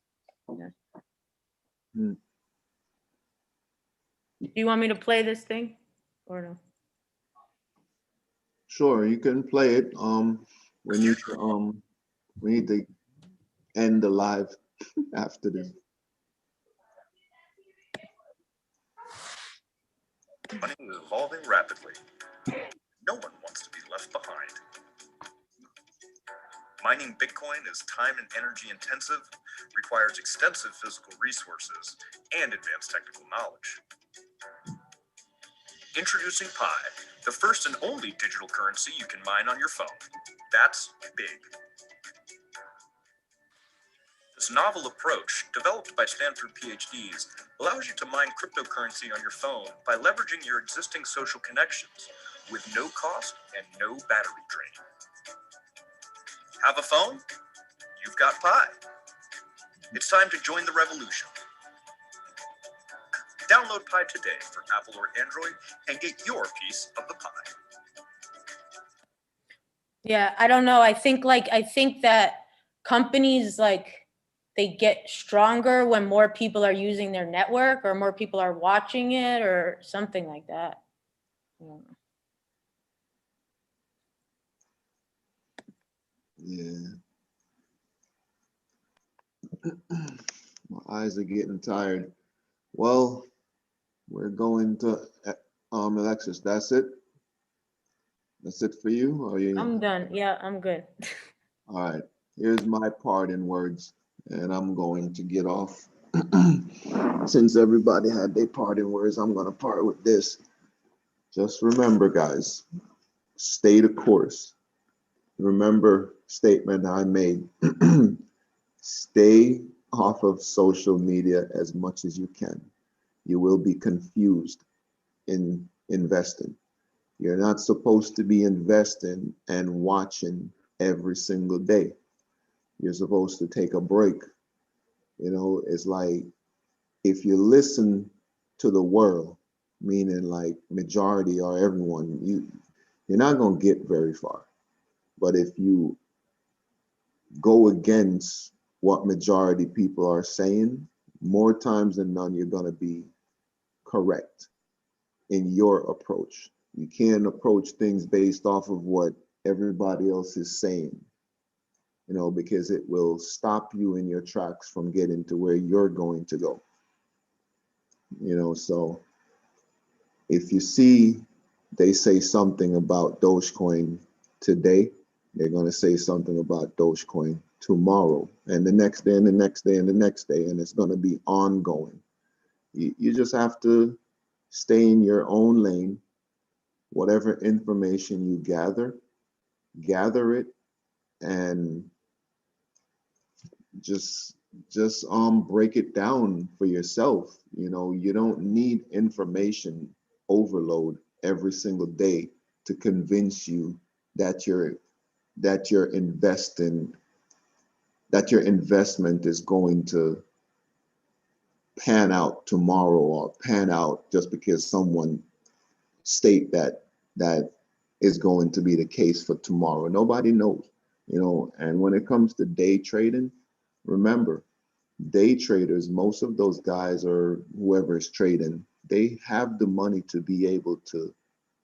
Hmm. Do you want me to play this thing or no? Sure, you can play it. We need to end the live after this. Money is evolving rapidly. No one wants to be left behind. Mining Bitcoin is time and energy intensive, requires extensive physical resources, and advanced technical knowledge. Introducing Pi, the first and only digital currency you can mine on your phone. That's big. This novel approach, developed by Stanford PhDs, allows you to mine cryptocurrency on your phone by leveraging your existing social connections with no cost and no battery drain. Have a phone? You've got Pi. It's time to join the revolution. Download Pi today for Apple or Android and get your piece of the pie. Yeah, I don't know. I think that companies like they get stronger when more people are using their network or more people are watching it or something like that. I don't know. Yeah. My eyes are getting tired. Well, we're going to Alexis, that's it? That's it for you? Or you? I'm done. Yeah, I'm good. All right. Here's my parting words, and I'm going to get off. Since everybody had their parting words, I'm going to part with this. Just remember, guys, stay the course. Remember statement I made. Stay off of social media as much as you can. You will be confused in investing. You're not supposed to be investing and watching every single day. You're supposed to take a break. You know, it's like if you listen to the world, meaning like majority or everyone, you're not going to get very far. But if you go against what majority people are saying, more times than none, you're going to be correct in your approach. You can't approach things based off of what everybody else is saying, you know, because it will stop you in your tracks from getting to where you're going to go. You know, so if you see they say something about Dogecoin today, they're going to say something about Dogecoin tomorrow and the next day and the next day and the next day, and it's going to be ongoing. You just have to stay in your own lane. Whatever information you gather it, and just break it down for yourself. You know, you don't need information overload every single day to convince you that you're investing, that your investment is going to pan out tomorrow or pan out just because someone state that is going to be the case for tomorrow. Nobody knows, you know. And when it comes to day trading, remember, day traders, most of those guys or whoever is trading, they have the money to be able to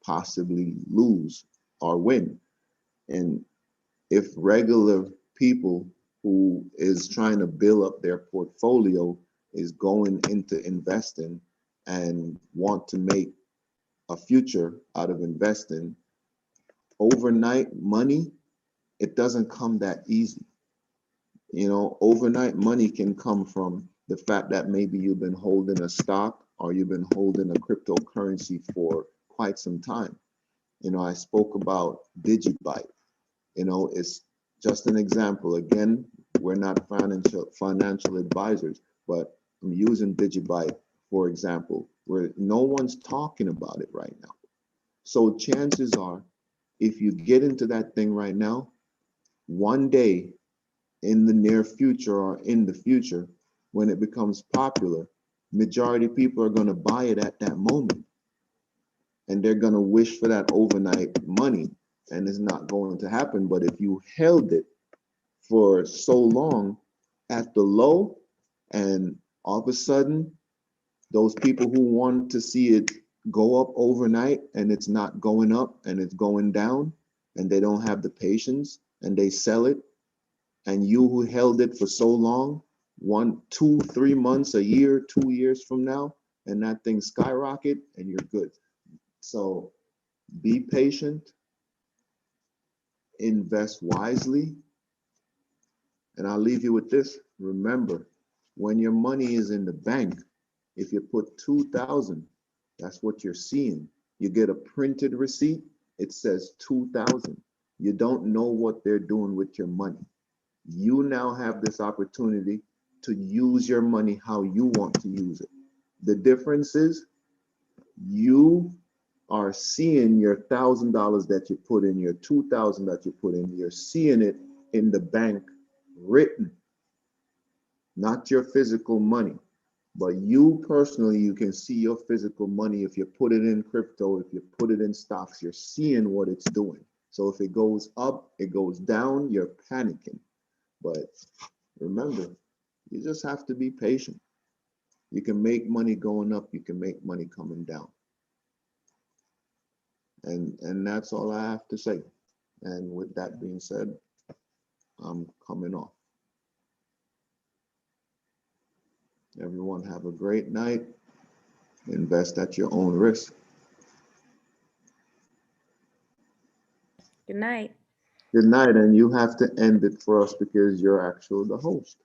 possibly lose or win. And if regular people who is trying to build up their portfolio is going into investing and want to make a future out of investing, overnight money, it doesn't come that easy. You know, overnight money can come from the fact that maybe you've been holding a stock or you've been holding a cryptocurrency for quite some time. You know, I spoke about Digibyte. You know, it's Just an example. Again, we're not financial advisors, but I'm using Digibyte for example, where no one's talking about it right now. So chances are, if you get into that thing right now, one day in the near future or in the future, when it becomes popular, majority of people are going to buy it at that moment. And they're going to wish for that overnight money. And it's not going to happen. But if you held it for so long at the low, and all of a sudden, those people who want to see it go up overnight and it's not going up and it's going down, and they don't have the patience and they sell it, and you who held it for so long, 1, 2, 3 months, a year, 2 years from now, and that thing skyrocket and you're good. So be patient, invest wisely, and I'll leave you with this. Remember, when your money is in the bank, if you put 2,000, that's what you're seeing. You get a printed receipt, it says 2,000. You don't know what they're doing with your money. You now have this opportunity to use your money how you want to use it. The difference is you are seeing your $1,000 that you put in, your 2,000 that you put in, you're seeing it in the bank written, not your physical money. But you personally, you can see your physical money. If you put it in crypto, if you put it in stocks, you're seeing what it's doing. So if it goes up, it goes down, you're panicking. But remember, you just have to be patient. You can make money going up, you can make money coming down. And that's all I have to say. And with that being said, I'm coming off. Everyone have a great night. Invest at your own risk. Good night. Good night, and you have to end it for us because you're actually the host.